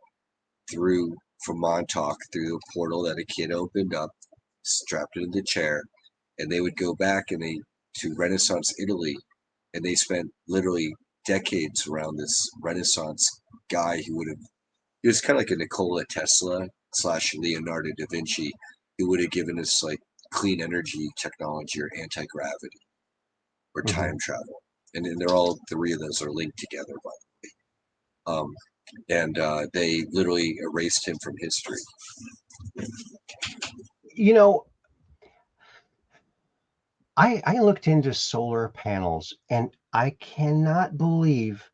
through from Montauk through the portal that a kid opened up, strapped into the chair, and they would go back to Renaissance Italy, and they spent literally decades around this Renaissance guy who would have he was kind of like a Nikola Tesla slash Leonardo da Vinci who would have given us like clean energy technology or anti-gravity or Mhm. time travel. And then they're all three of those are linked together by the way. And they literally erased him from history. You know, I looked into solar panels, and I cannot believe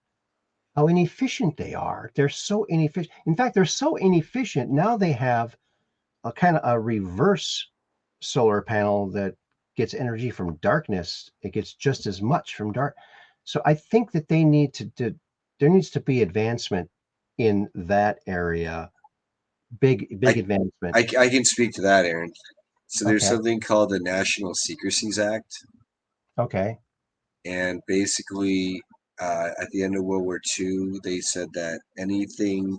how inefficient they are. They're so inefficient. In fact, they're so inefficient now they have a kind of a reverse solar panel that gets energy from darkness. It gets just as much from dark. So I think that they need there needs to be advancement in that area. Big I, advancement. I can speak to that, Aaron. So there's Okay. something called the National Secrecies Act, Okay. and basically, at the end of World War II, they said that anything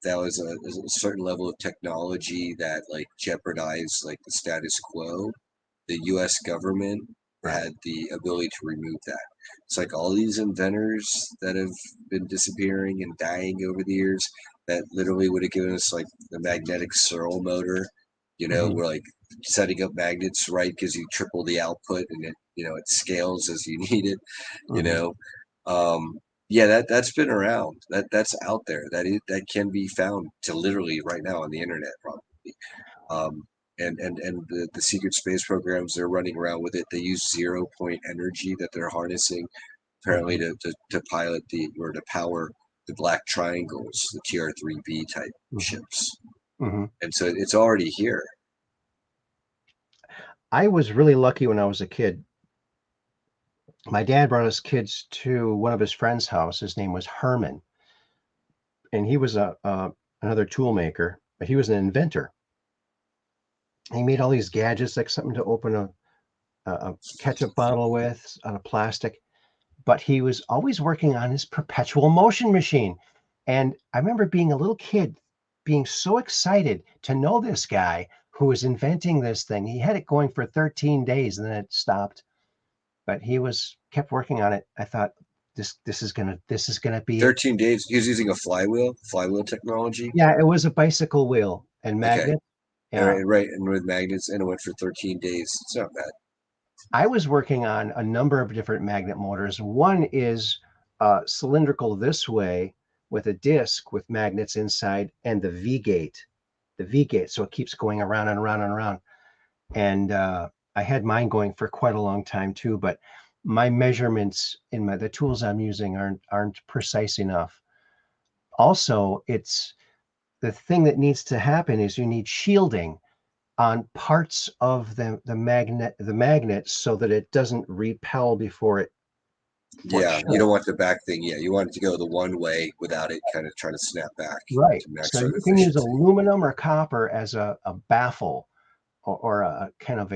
that was a certain level of technology that like jeopardized like the status quo, the U.S. government Right. had the ability to remove that. It's like all these inventors that have been disappearing and dying over the years that literally would have given us like the magnetic servo motor, Hmm. where like setting up magnets right gives you triple the output and it scales as you need it, you Hmm. know. Um, yeah, that's been around. That's out there. That can be found to literally right now on the internet probably. Um, and the secret space programs they're running around with it. They use 0 point energy that they're harnessing apparently Hmm. to pilot to power the black triangles, the TR-3B type Hmm. ships. Hmm. And so it's already here. I was really lucky when I was a kid. My dad brought us kids to one of his friend's house. His name was Herman, and he was another tool maker, but he was an inventor. He made all these gadgets, like something to open a ketchup bottle with out of plastic. But he was always working on his perpetual motion machine. And I remember being a little kid, being so excited to know this guy who was inventing this thing. He had it going for 13 days and then it stopped, but he was kept working on it. I thought, this is gonna be it. 13 days. He was using a flywheel technology. Yeah, it was a bicycle wheel and Okay. magnet. All Yeah. right, and with magnets, and it went for 13 days. It's not bad. I was working on a number of different magnet motors. One is cylindrical this way with a disc with magnets inside and the V gate. So it keeps going around and around and around. And I had mine going for quite a long time too, but my measurements in the tools I'm using aren't precise enough. Also, it's the thing that needs to happen is you need shielding on parts of the magnet so that it doesn't repel before it Yeah, should. you don't want the back thing. Yeah, you want it to go the one way without it kind of trying to snap back Right. to max So out you can use efficiency. aluminum or copper as a baffle or a kind of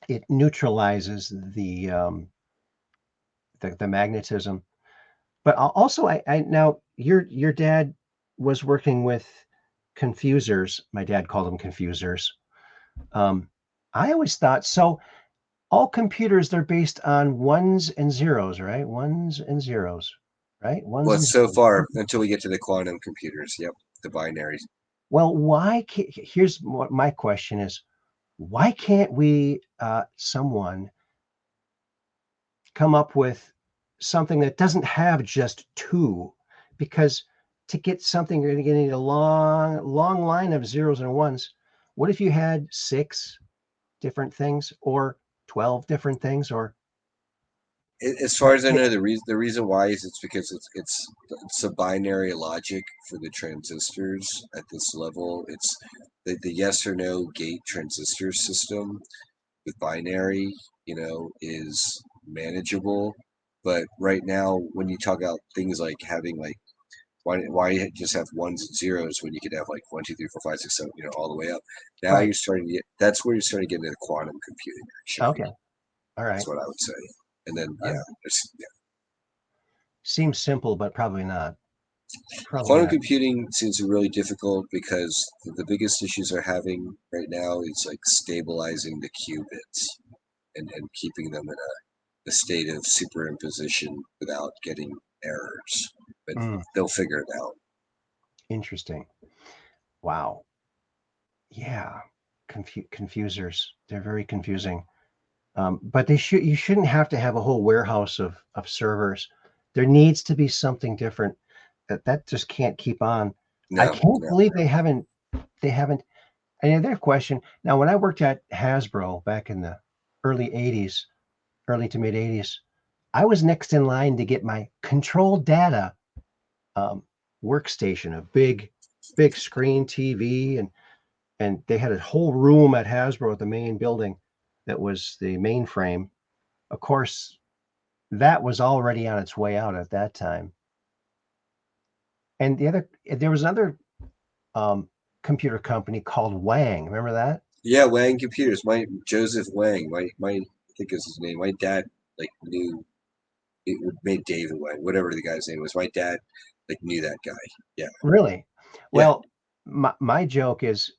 it neutralizes the magnetism. But also I now your dad was working with confusers. My dad called them confusers. I always thought so. All computers, they're based on ones and zeros, right? Ones and zeros, right? Ones Well, and so zeros. far until we get to the quantum computers. Yep, the binaries. Well, here's what my question is. Why can't we, someone come up with something that doesn't have just two? Because to get something, you're going to need a long line of zeros and ones. What if you had 6 different things or 12 different things or As far as I know, the reason why is it's because it's a binary logic for the transistors at this level. It's the yes or no gate transistor system with binary, is manageable. But right now, when you talk about things like having like why just have ones and zeros when you could have like 1, 2, 3, 4, 5, 6, 7, all the way up. Now right? you're starting to get that's where you're starting to get into quantum computing, actually. Okay, all right. That's what I would say. And then All right. yeah. Seems simple, but probably not. Probably Quantum not. computing seems really difficult because the biggest issues they're having right now is like stabilizing the qubits and keeping them in a state of superimposition without getting errors. But Mm, they'll figure it out. interesting. Wow. Yeah. Confusers. They're very confusing. But you shouldn't have to have a whole warehouse of servers. There needs to be something different. That just can't keep on. I No, can't no. believe they haven't. Another question. Now, when I worked at Hasbro back in the early 80s, early to mid 80s, I was next in line to get my control data um, workstation, a big screen TV, and they had a whole room at Hasbro at the main building that was the mainframe. Of course, that was already on its way out at that time. And there was another um, computer company called Wang. Remember that? Yeah, Wang Computers. My Joseph Wang. My I think is his name. My dad like knew it made David Wang, whatever the guy's name was. My dad like knew that guy. Yeah, Really? yeah. Well, my joke is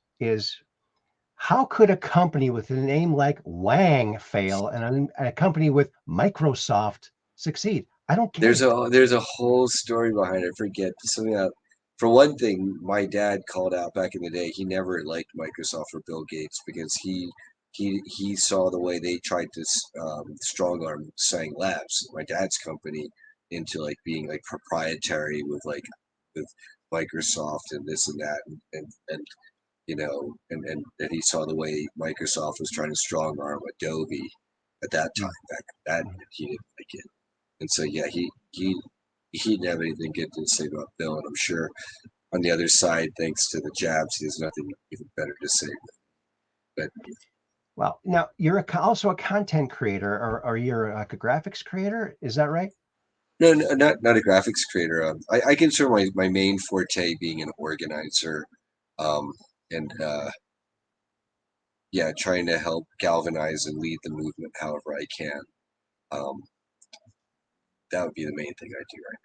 how could a company with a name like Wang fail and a company with Microsoft succeed? I don't get There's it. a whole story behind it. I forget something out. For one thing, my dad called out back in the day. He never liked Microsoft or Bill Gates because he saw the way they tried to strong arm Sang Labs, my dad's company, into like being like proprietary with Microsoft and this and that and and he saw the way Microsoft was trying to strong arm Adobe at that time back that Mm. he didn't like it. And so yeah, he didn't have anything good to say about Bill, and I'm sure on the other side, thanks to the jabs, he has nothing even better to say. But Well, now you're also a content creator, or you're like a graphics creator. Is that right? no, no, not a graphics creator. I consider my main forte being an organizer, um, and yeah, trying to help galvanize and lead the movement however I can. Um, that would be the main thing I do right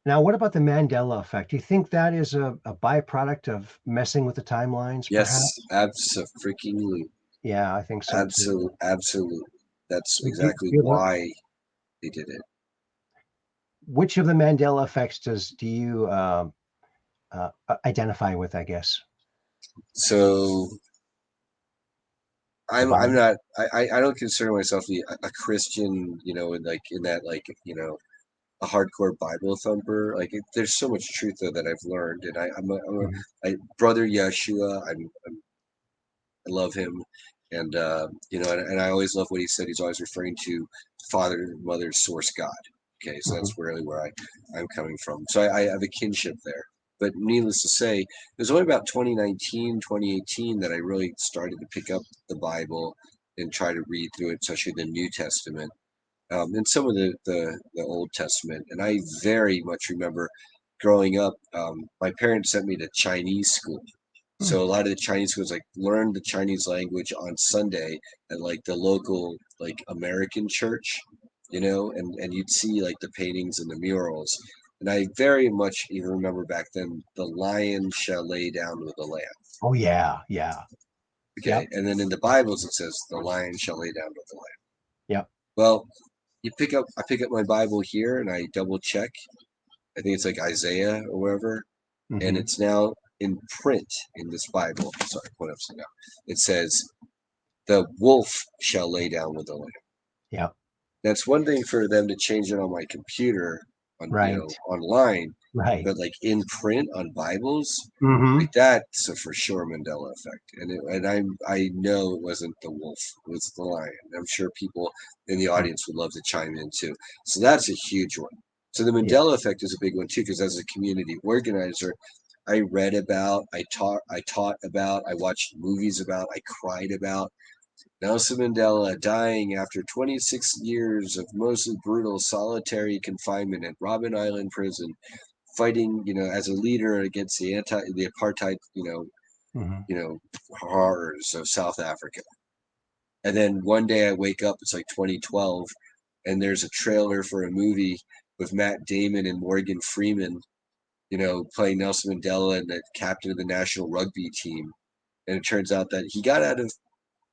Now, what about the Mandela effect? Do you think that is a byproduct of messing with the timelines, now. Yes, perhaps? absolutely, Yeah, I think so too. absolutely. That's Do exactly you have why. they did it. Which of the Mandela effects do you identify with, I guess? So The I'm Bible? not I don't consider myself a Christian, you know, in that like, you know, a hardcore Bible thumper. Like there's so much truth there that I've learned, and Mhm. brother Yeshua. I love him, and you know, and I always love what he said. He's always referring to Father, Mother, Source, God. Okay, so Mhm. that's really where I'm coming from. So I have a kinship there. But needless to say, it was only about 2019, 2018 that I really started to pick up the Bible and try to read through it, especially the New Testament and some of the Old Testament. And I very much remember growing up. My parents sent me to Chinese school, Hmm. so a lot of the Chinese schools like learned the Chinese language on Sunday at like the local like American church, you know, and you'd see like the paintings and the murals. And I very much even remember back then, the lion shall lay down with the lamb. Oh yeah, yeah. Okay. Yep, And then in the Bibles it says the lion shall lay down with the lamb. yep. Well, I pick up my Bible here and I double check. I think it's like Isaiah or wherever, and Hmm. it's now in print in this Bible. Sorry, what else now? It says, "The wolf shall lay down with the lamb." Yep. That's one thing for them to change it on my computer, on you know, Right, online, right. but like in print on Bibles, Hmm. like that's a for sure Mandela effect. And I know it wasn't the wolf, it was the lion. I'm sure people in the audience would love to chime in too. So that's a huge one. So the Yeah. Mandela effect is a big one too, because as a community organizer, I read about, I taught about, I watched movies about, I cried about Nelson Mandela dying after 26 years of mostly brutal solitary confinement at Robben Island prison, fighting, you know, as a leader against the apartheid, Hmm. you know, horrors of South Africa. And then one day I wake up, it's like 2012, and there's a trailer for a movie with Matt Damon and Morgan Freeman, you know, playing Nelson Mandela and the captain of the national rugby team. And it turns out that he got out of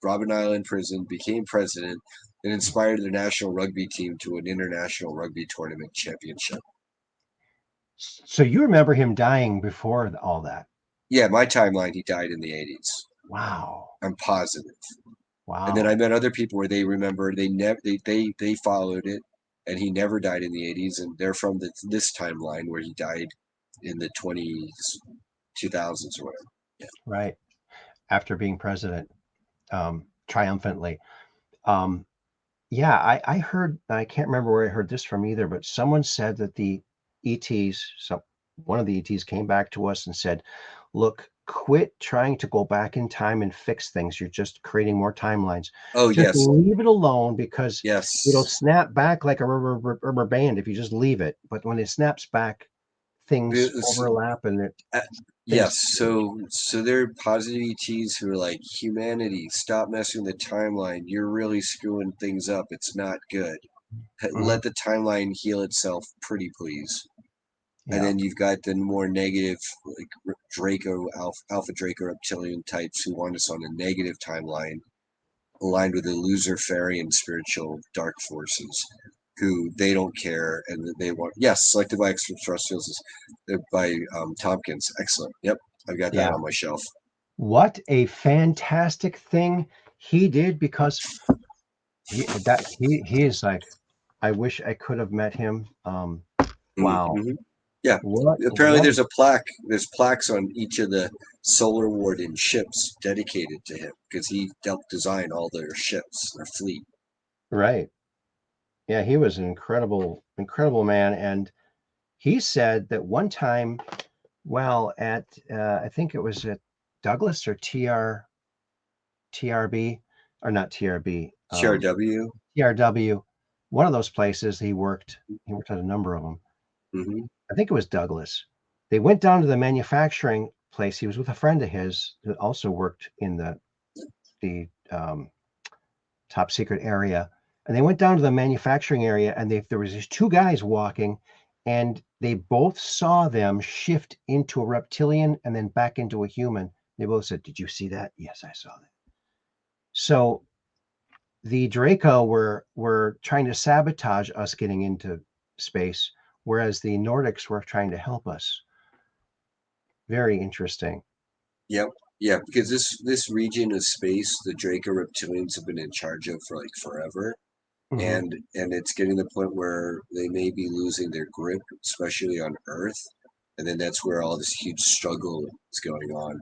Robben Island prison, became president, and inspired the national rugby team to an international rugby tournament championship. So you remember him dying before all that? Yeah, my timeline, he died in the 80s. Wow, I'm positive. And then I wow. met other people where they remember they never they followed it, and he never died in the 80s, and they're from this timeline where he died in the 20s, 2000s or whatever. Yeah. Right. After being president, triumphantly. Um, yeah, I heard, I can't remember where I heard this from either, but someone said that the ETs, so one of the ETs came back to us and said, look, quit trying to go back in time and fix things. You're just creating more timelines. Oh Just yes, leave it alone because it'll yes. snap back like a rubber band if you just leave it. But when it snaps back, things It's- overlap and uh, things yes, change. so there are positive ETs who are like, humanity, stop messing with the timeline. You're really screwing things up. It's not good. Hmm. Let the timeline heal itself, pretty please. And Yeah. then you've got the more negative, like Alpha Draco reptilian types who want us on a negative timeline, aligned with the loser fairy and spiritual dark forces, who they don't care and they want. Yes, Selected by Extraterrestrials is by Tompkins. Excellent. Yep, I've got that Yeah. on my shelf. What a fantastic thing he did because he is like, I wish I could have met him. Wow. Mm-hmm. Yeah, apparently What there's a plaque. There's plaques on each of the Solar Warden ships dedicated to him because he helped design all their ships, their fleet. right. Yeah, he was an incredible man. And he said that one time, well, at I think it was at Douglas or TRB, or not TRB, CRW. TRW, one of those places he worked at a number of them. Mm-hmm. I think it was Douglas. They went down to the manufacturing place. He was with a friend of his that also worked in the top secret area. And they went down to the manufacturing area, and there was these two guys walking, and they both saw them shift into a reptilian and then back into a human. They both said, "Did you see that?" "Yes, I saw that." So the Draco were trying to sabotage us getting into space, whereas the Nordics were trying to help us. Very interesting. Yep. Yeah, because this region of space, the Draco reptilians have been in charge of for like forever. Mhm. And it's getting to the point where they may be losing their grip, especially on Earth. And then that's where all this huge struggle is going on.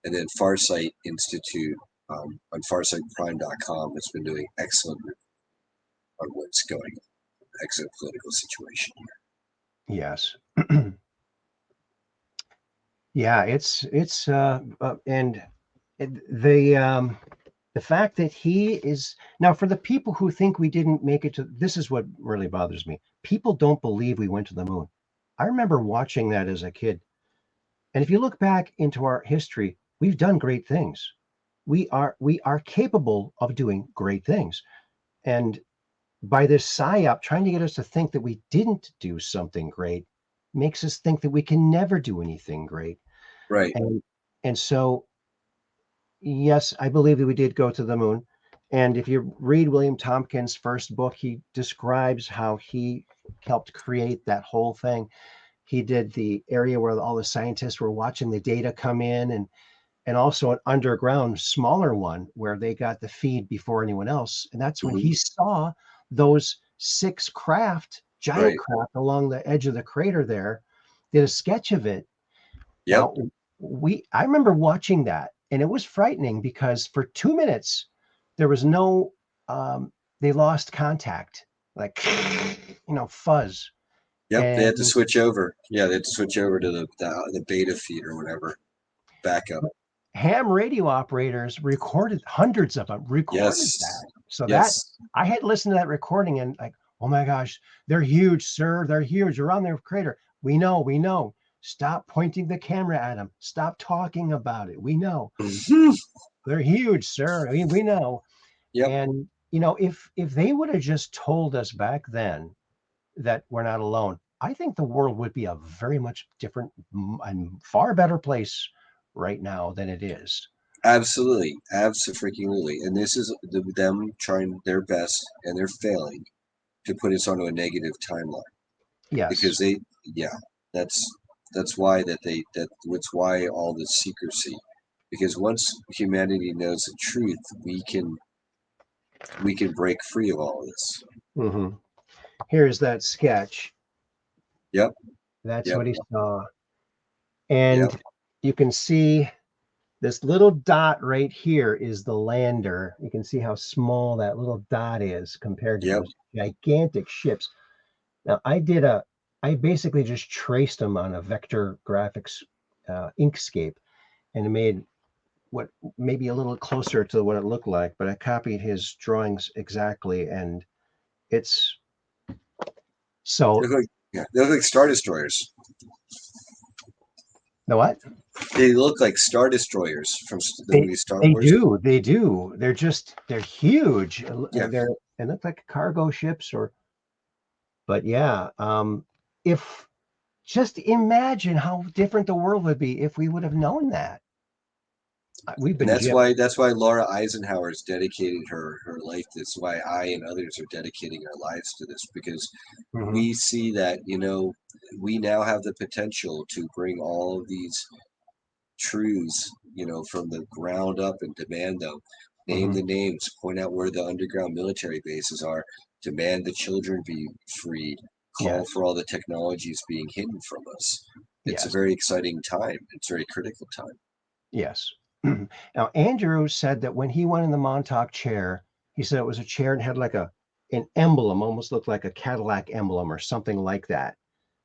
And then Farsight Institute on farsightprime.com has been doing excellent on what's going on. Excellent political situation Yes. Yeah, it's and the fact that he is now, for the people who think we didn't make it to, this is what really bothers me. People don't believe we went to the moon. I remember watching that as a kid. And if you look back into our history, we've done great things. We are capable of doing great things. And by this psyop trying to get us to think that we didn't do something great makes us think that we can never do anything great. here. Right. And so, yes, I believe that we did go to the moon. And if you read William Tompkins' first book, he describes how he helped create that whole thing. He did the area where all the scientists were watching the data come in, and also an underground smaller one where they got the feed before anyone else. And that's when Mhm. he saw those six giant Right. craft along the edge of the crater there, did a sketch of it. Yep. Now, I remember watching that, and it was frightening because for 2 minutes there was no, they lost contact, like, fuzz. Yep. They And had to switch over. Yeah, they had to switch over to the beta feed or whatever. Backup. ham radio operators recorded, hundreds of them recorded Yes. that. So that Yes. I had listened to that recording and like, oh my gosh, they're huge, sir. They're huge. They're on their crater. We know, we know. Stop pointing the camera at them. Stop talking about it. We know. Mhm. They're huge, sir. We know. Yep. And if they would have just told us back then that we're not alone, I think the world would be a very much different and far better place right now than it is. Absolutely. Absolutely. And this is them trying their best and they're failing to put us onto a negative timeline Yes. because yeah, that's why that's why all this secrecy, because once humanity knows the truth, we can break free of all this. Hmm. Here's that sketch. Yep. That's Yep. what he saw. Yep. And you can see this little dot right here is the lander. You can see how small that little dot is compared to Yep. those gigantic ships. Now, I basically just traced them on a vector graphics Inkscape and made what maybe a little closer to what it looked like, but I copied his drawings exactly, and it's They so look like, yeah, they look like Star Destroyers. the what? They look like Star Destroyers from the They movie Star they Wars. do, they do. They're huge. Yeah. They look like cargo ships but yeah, if just imagine how different the world would be if we would have known that. We've And been gypped. that's why Laura Eisenhower has dedicated her life. That's why I and others are dedicating our lives to this, because Mhm. we see that, we now have the potential to bring all of these truths, from the ground up and demand them. Name Mhm. the names, point out where the underground military bases are, demand the children be freed, call Yes, for all the technologies being hidden from us. It's a yes, very exciting time. It's a very critical time. yes. Now, Andrew said that when he went in the Montauk chair, he said it was a chair and had like an emblem, almost looked like a Cadillac emblem or something like that,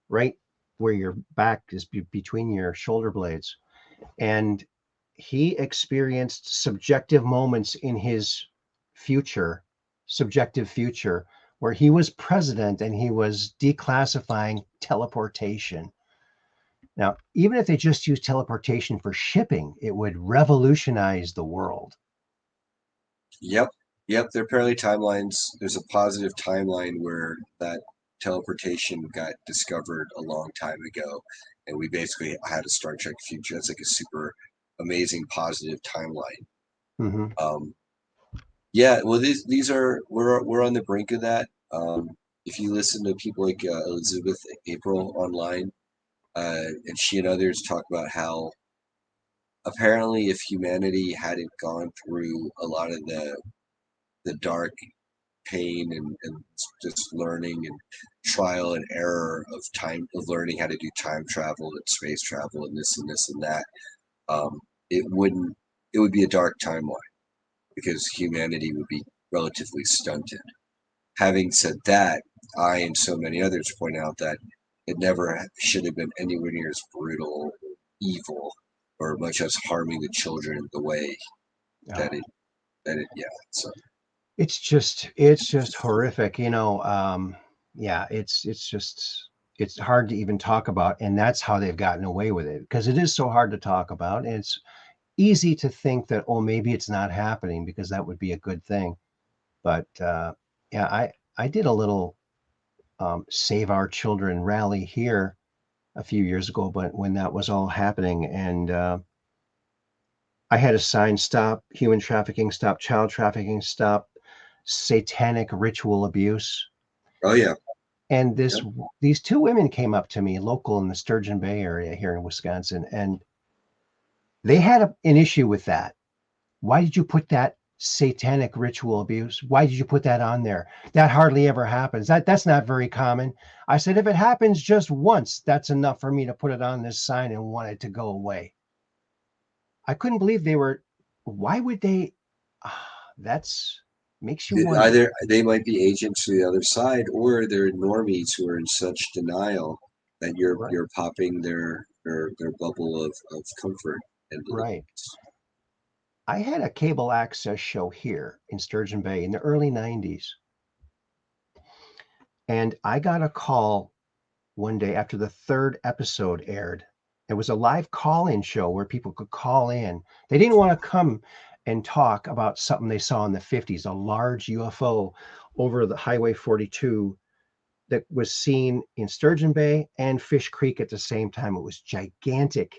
right where your back is between your shoulder blades. And he experienced subjective moments in his future, subjective future, where he was president and he was declassifying teleportation. Now, even if they just use teleportation for shipping, it would revolutionize the world. Yep. Yep. There are apparently timelines. There's a positive timeline where that teleportation got discovered a long time ago. And we basically had a Star Trek future. That's like a super amazing positive timeline. Hmm. Um, Yeah, well, these are we're on the brink of that. If you listen to people like Elizabeth April online, and she and others talk about how apparently if humanity hadn't gone through a lot of the dark pain and just learning and trial and error of learning how to do time travel and space travel and this and that, um, it wouldn't it would be a dark timeline because humanity would be relatively stunted. Having said that, I and so many others point out that it never should have been anywhere near as brutal, evil, or much as harming the children the way Oh, that it yeah. So it's just horrific, yeah, it's just it's hard to even talk about, and that's how they've gotten away with it because it is so hard to talk about, and it's easy to think that, oh, maybe it's not happening because that would be a good thing. But yeah, I did a little Save Our Children rally here a few years ago, but when that was all happening, and I had a sign: stop human trafficking, stop child trafficking, stop satanic ritual abuse. oh yeah, And yeah. these two women came up to me, local in the Sturgeon Bay area here in Wisconsin, and they had an issue with that. Why did you put that satanic ritual abuse? Why did you put that on there? That hardly ever happens. That's not very common. I said, if it happens just once, that's enough for me to put it on this sign and want it to go away. I couldn't believe they were. Why would they? That's makes you wonder. Either they might be agents to the other side, or they're normies who are in such denial that Right. you're popping their bubble of comfort into the Right. I had a cable access show here in Sturgeon Bay in the early 90s, and I got a call one day after the third episode aired. It was a live call-in show where people could call in. They didn't want to come and talk about something they saw in the 50s, a large UFO over the Highway 42 that was seen in Sturgeon Bay and Fish Creek at the same time. It was gigantic,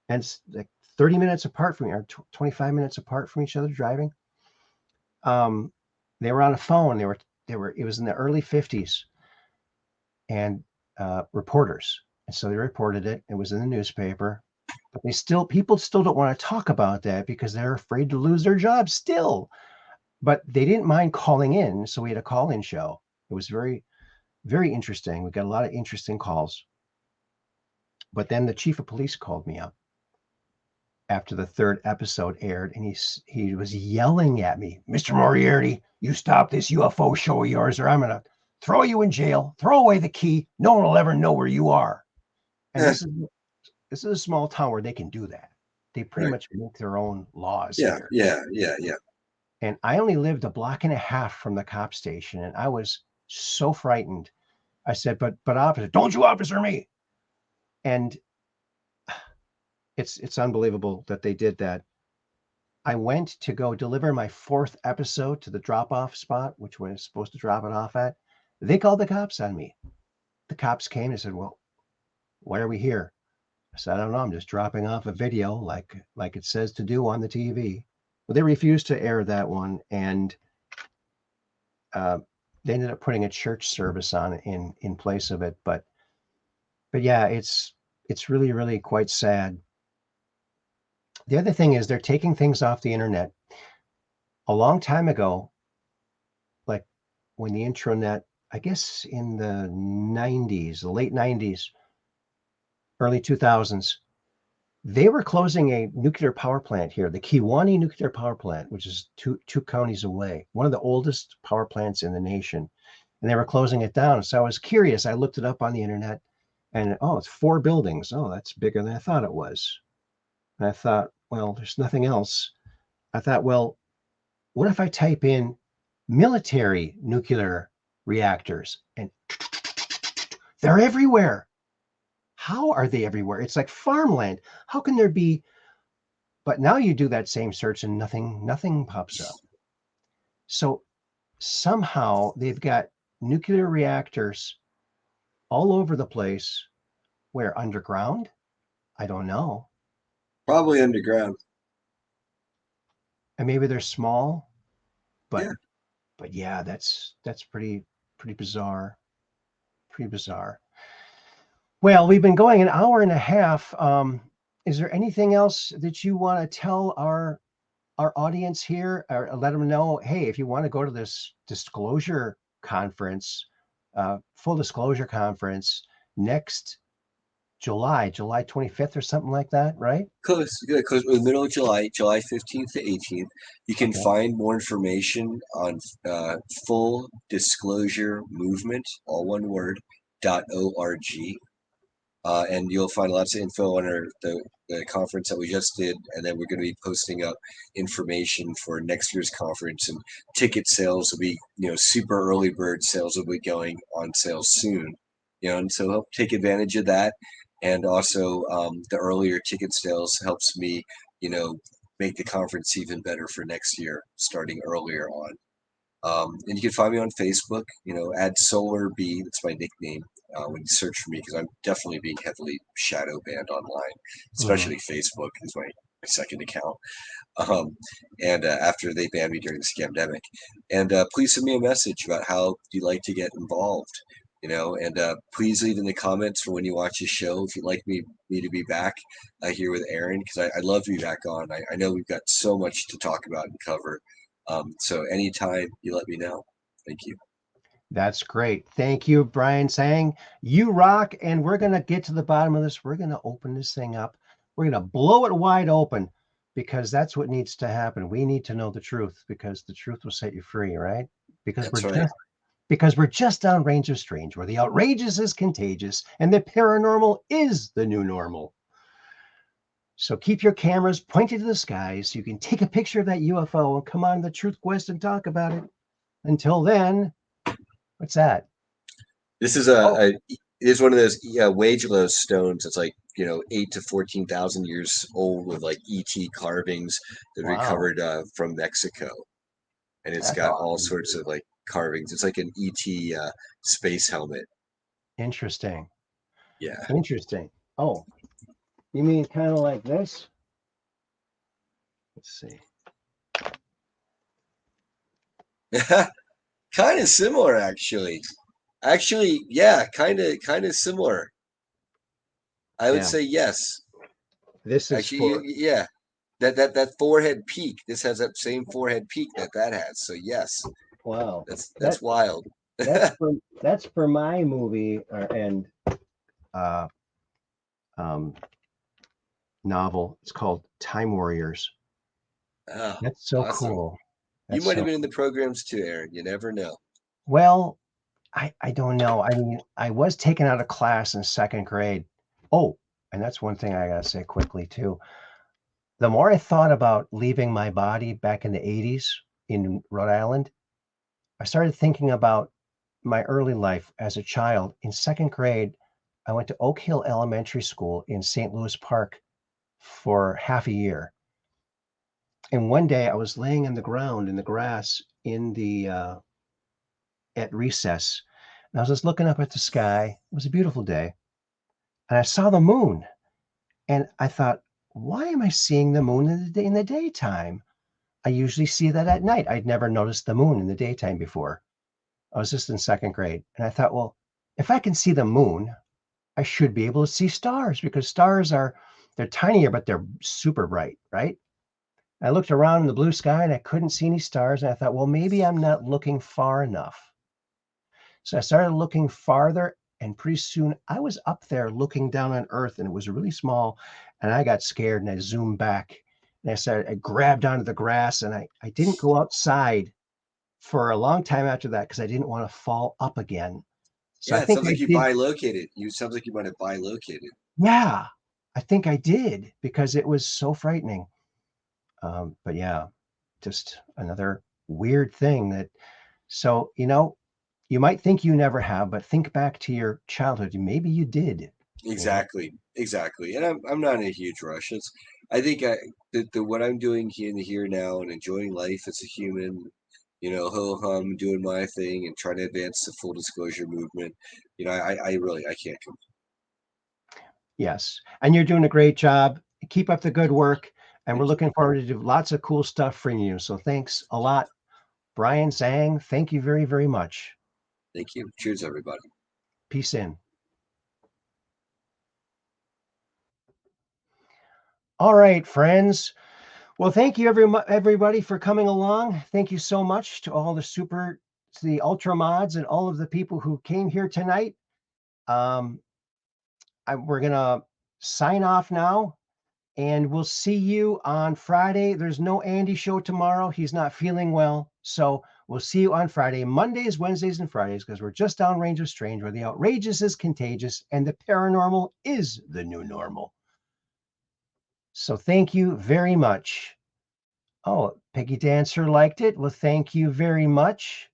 and it's like 30 minutes apart from, or 25 minutes apart from each other driving. Um, they were on a phone. They were. It was in the early 50s, and reporters. And so they reported it. It was in the newspaper, but people still don't want to talk about that because they're afraid to lose their jobs still. But they didn't mind calling in, so we had a call-in show. It was very, very interesting. We got a lot of interesting calls. But then the chief of police called me up after the third episode aired, and he was yelling at me, "Mr. Moriarty, you stop this UFO show of yours, or I'm gonna throw you in jail. Throw away the key. No one will ever know where you are." And Eh, this is a small town where they can do that. They pretty right. much make their own laws Yeah, here. yeah, yeah, yeah. And I only lived a block and a half from the cop station, and I was so frightened. I said, "But officer, don't you officer me!" And it's unbelievable that they did that. I went to go deliver my fourth episode to the drop-off spot, which was supposed to drop it off at. They called the cops on me. The cops came and said, "Well, why are we here?" I said, "I don't know. I'm just dropping off a video like it says to do on the TV." Well, they refused to air that one, and uh, they ended up putting a church service on in place of it. But yeah, it's really, really quite sad. The other thing is they're taking things off the internet. A long time ago, like when the intranet, I guess in the 90s, the late 90s, early 2000s, they were closing a nuclear power plant here, the Kiwani nuclear power plant, which is two counties away, one of the oldest power plants in the nation. And they were closing it down. So I was curious. I looked it up on the internet, and oh, it's 4 buildings. Oh, that's bigger than I thought it was. And I thought, well, there's nothing else. I thought, well, what if I type in military nuclear reactors? And they're everywhere. How are they everywhere? It's like farmland. How can there be? But now you do that same search and nothing pops up. So somehow they've got nuclear reactors all over the place. Where, underground? I don't know. Probably underground. And maybe they're small. But Yeah. but yeah, that's pretty bizarre. Pretty bizarre. Well, we've been going an hour and a half. Is there anything else that you want to tell our audience here, or let them know, hey, if you want to go to this disclosure conference, full disclosure conference next July 25th or something like that, right? Close, yeah, close. The middle of July, July 15th to 18th. You can Okay. find more information on Full Disclosure Movement, all one word, .org. And you'll find lots of info on the conference that we just did, and then we're going to be posting up information for next year's conference, and ticket sales will be, super early bird sales will be going on sale soon, and so help take advantage of that. And also, the earlier ticket sales helps me, make the conference even better for next year, starting earlier on. And you can find me on Facebook, add SolarBee, that's my nickname, when you search for me, because I'm definitely being heavily shadow banned online, Mhm. especially Facebook is my second account. And after they banned me during the scamdemic. And please send me a message about how you'd like to get involved, and please leave in the comments for when you watch the show if you'd like me to be back here with Aaron, because I'd love to be back on. I know we've got so much to talk about and cover. So anytime you let me know. Thank you. That's great. Thank you, Brian Sang. You rock, and we're going to get to the bottom of this. We're going to open this thing up. We're going to blow it wide open, because that's what needs to happen. We need to know the truth, because the truth will set you free, right? Because That's right. we're just downrange of strange, where the outrageous is contagious and the paranormal is the new normal. So keep your cameras pointed to the sky so you can take a picture of that UFO and come on the Truth Quest and talk about it. Until then, what's that? This is Oh, it is one of those Wagelow's stones. It's like 8 to 14,000 years old, with like ET carvings that wow. recovered from Mexico, and it's That's got all awesome. sorts of like carvings. It's like an ET space helmet. Interesting. Yeah, Interesting. Oh, you mean kind of like this? Let's see. kind of similar actually. Actually, yeah, kind of similar. I would Yeah. say yes. This is Actually, for, yeah. That forehead peak. This has that same forehead peak that has. So yes, wow. that's That wild. that's for my movie and uh um novel. It's called Time Warriors. Oh, That's so awesome. cool. You That's might have so been in the programs too, Aaron. You never know. well. I don't know. I mean, I was taken out of class in second grade. Oh, and that's one thing I gotta say quickly too. The more I thought about leaving my body back in the 80s in Rhode Island, I started thinking about my early life as a child. In second grade, I went to Oak Hill Elementary School in St. Louis Park for half a year. And one day I was laying on the ground in the grass in the at recess, and I was just looking up at the sky. It was a beautiful day, and I saw the moon, and I thought, why am I seeing the moon in the daytime? I usually see that at night. I'd never noticed the moon in the daytime before. I was just in second grade. And I thought, well, if I can see the moon, I should be able to see stars, because they're tinier, but they're super bright, right? I looked around in the blue sky and I couldn't see any stars. And I thought, well, maybe I'm not looking far enough. So I started looking farther, and pretty soon I was up there looking down on Earth, and it was really small. And I got scared and I zoomed back, and I grabbed onto the grass, and I didn't go outside for a long time after that, because I didn't want to fall up again. So I Yeah, it think sounds I like you did. bilocated. You sounds like you might have bilocated. Yeah, I think I did, because it was so frightening. But yeah, just another weird thing that, so, you might think you never have, but think back to your childhood. Maybe you did, you know? Exactly, exactly. And I'm not in a huge rush. I think the what I'm doing here in the here now and enjoying life as a human, ho hum, doing my thing and trying to advance the full disclosure movement. I really I can't Yes. And you're doing a great job. Keep up the good work. And we're looking forward to do lots of cool stuff from you. So thanks a lot Brian Zhang, thank you very, very much. Thank you. Cheers, everybody. Peace in. All right, friends. Well, thank you everybody for coming along. Thank you so much to all the ultra mods and all of the people who came here tonight. We're gonna sign off now, and we'll see you on Friday. There's no Andy show tomorrow. He's not feeling well, so we'll see you on Friday, Mondays, Wednesdays, and Fridays, because we're just downrange of strange, where the outrageous is contagious and the paranormal is the new normal. So thank you very much. Oh, Peggy Dancer liked it. Well, thank you very much,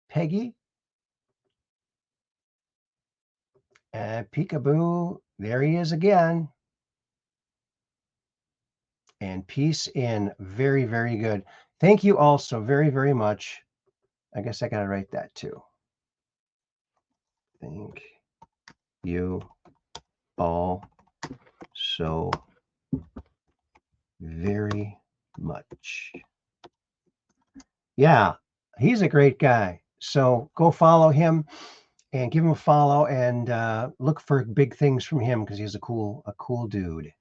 Peggy. And Peekaboo, there he is again. And peace in. Very, very good. Thank you all so very, very much. I guess I got to write that too. Thank you all so very much. Yeah, he's a great guy. So go follow him and give him a follow, and look for big things from him, because he's a cool dude.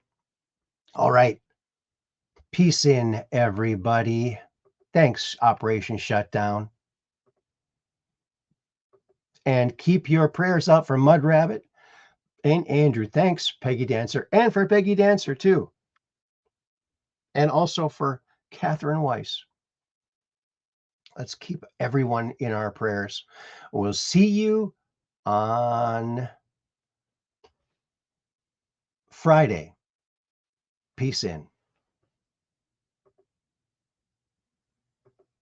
All right. Peace in, everybody. Thanks, Operation Shutdown. And keep your prayers up for Mud Rabbit and Andrew. Thanks, Peggy Dancer. And for Peggy Dancer, too. And also for Catherine Weiss. Let's keep everyone in our prayers. We'll see you on Friday. Peace in.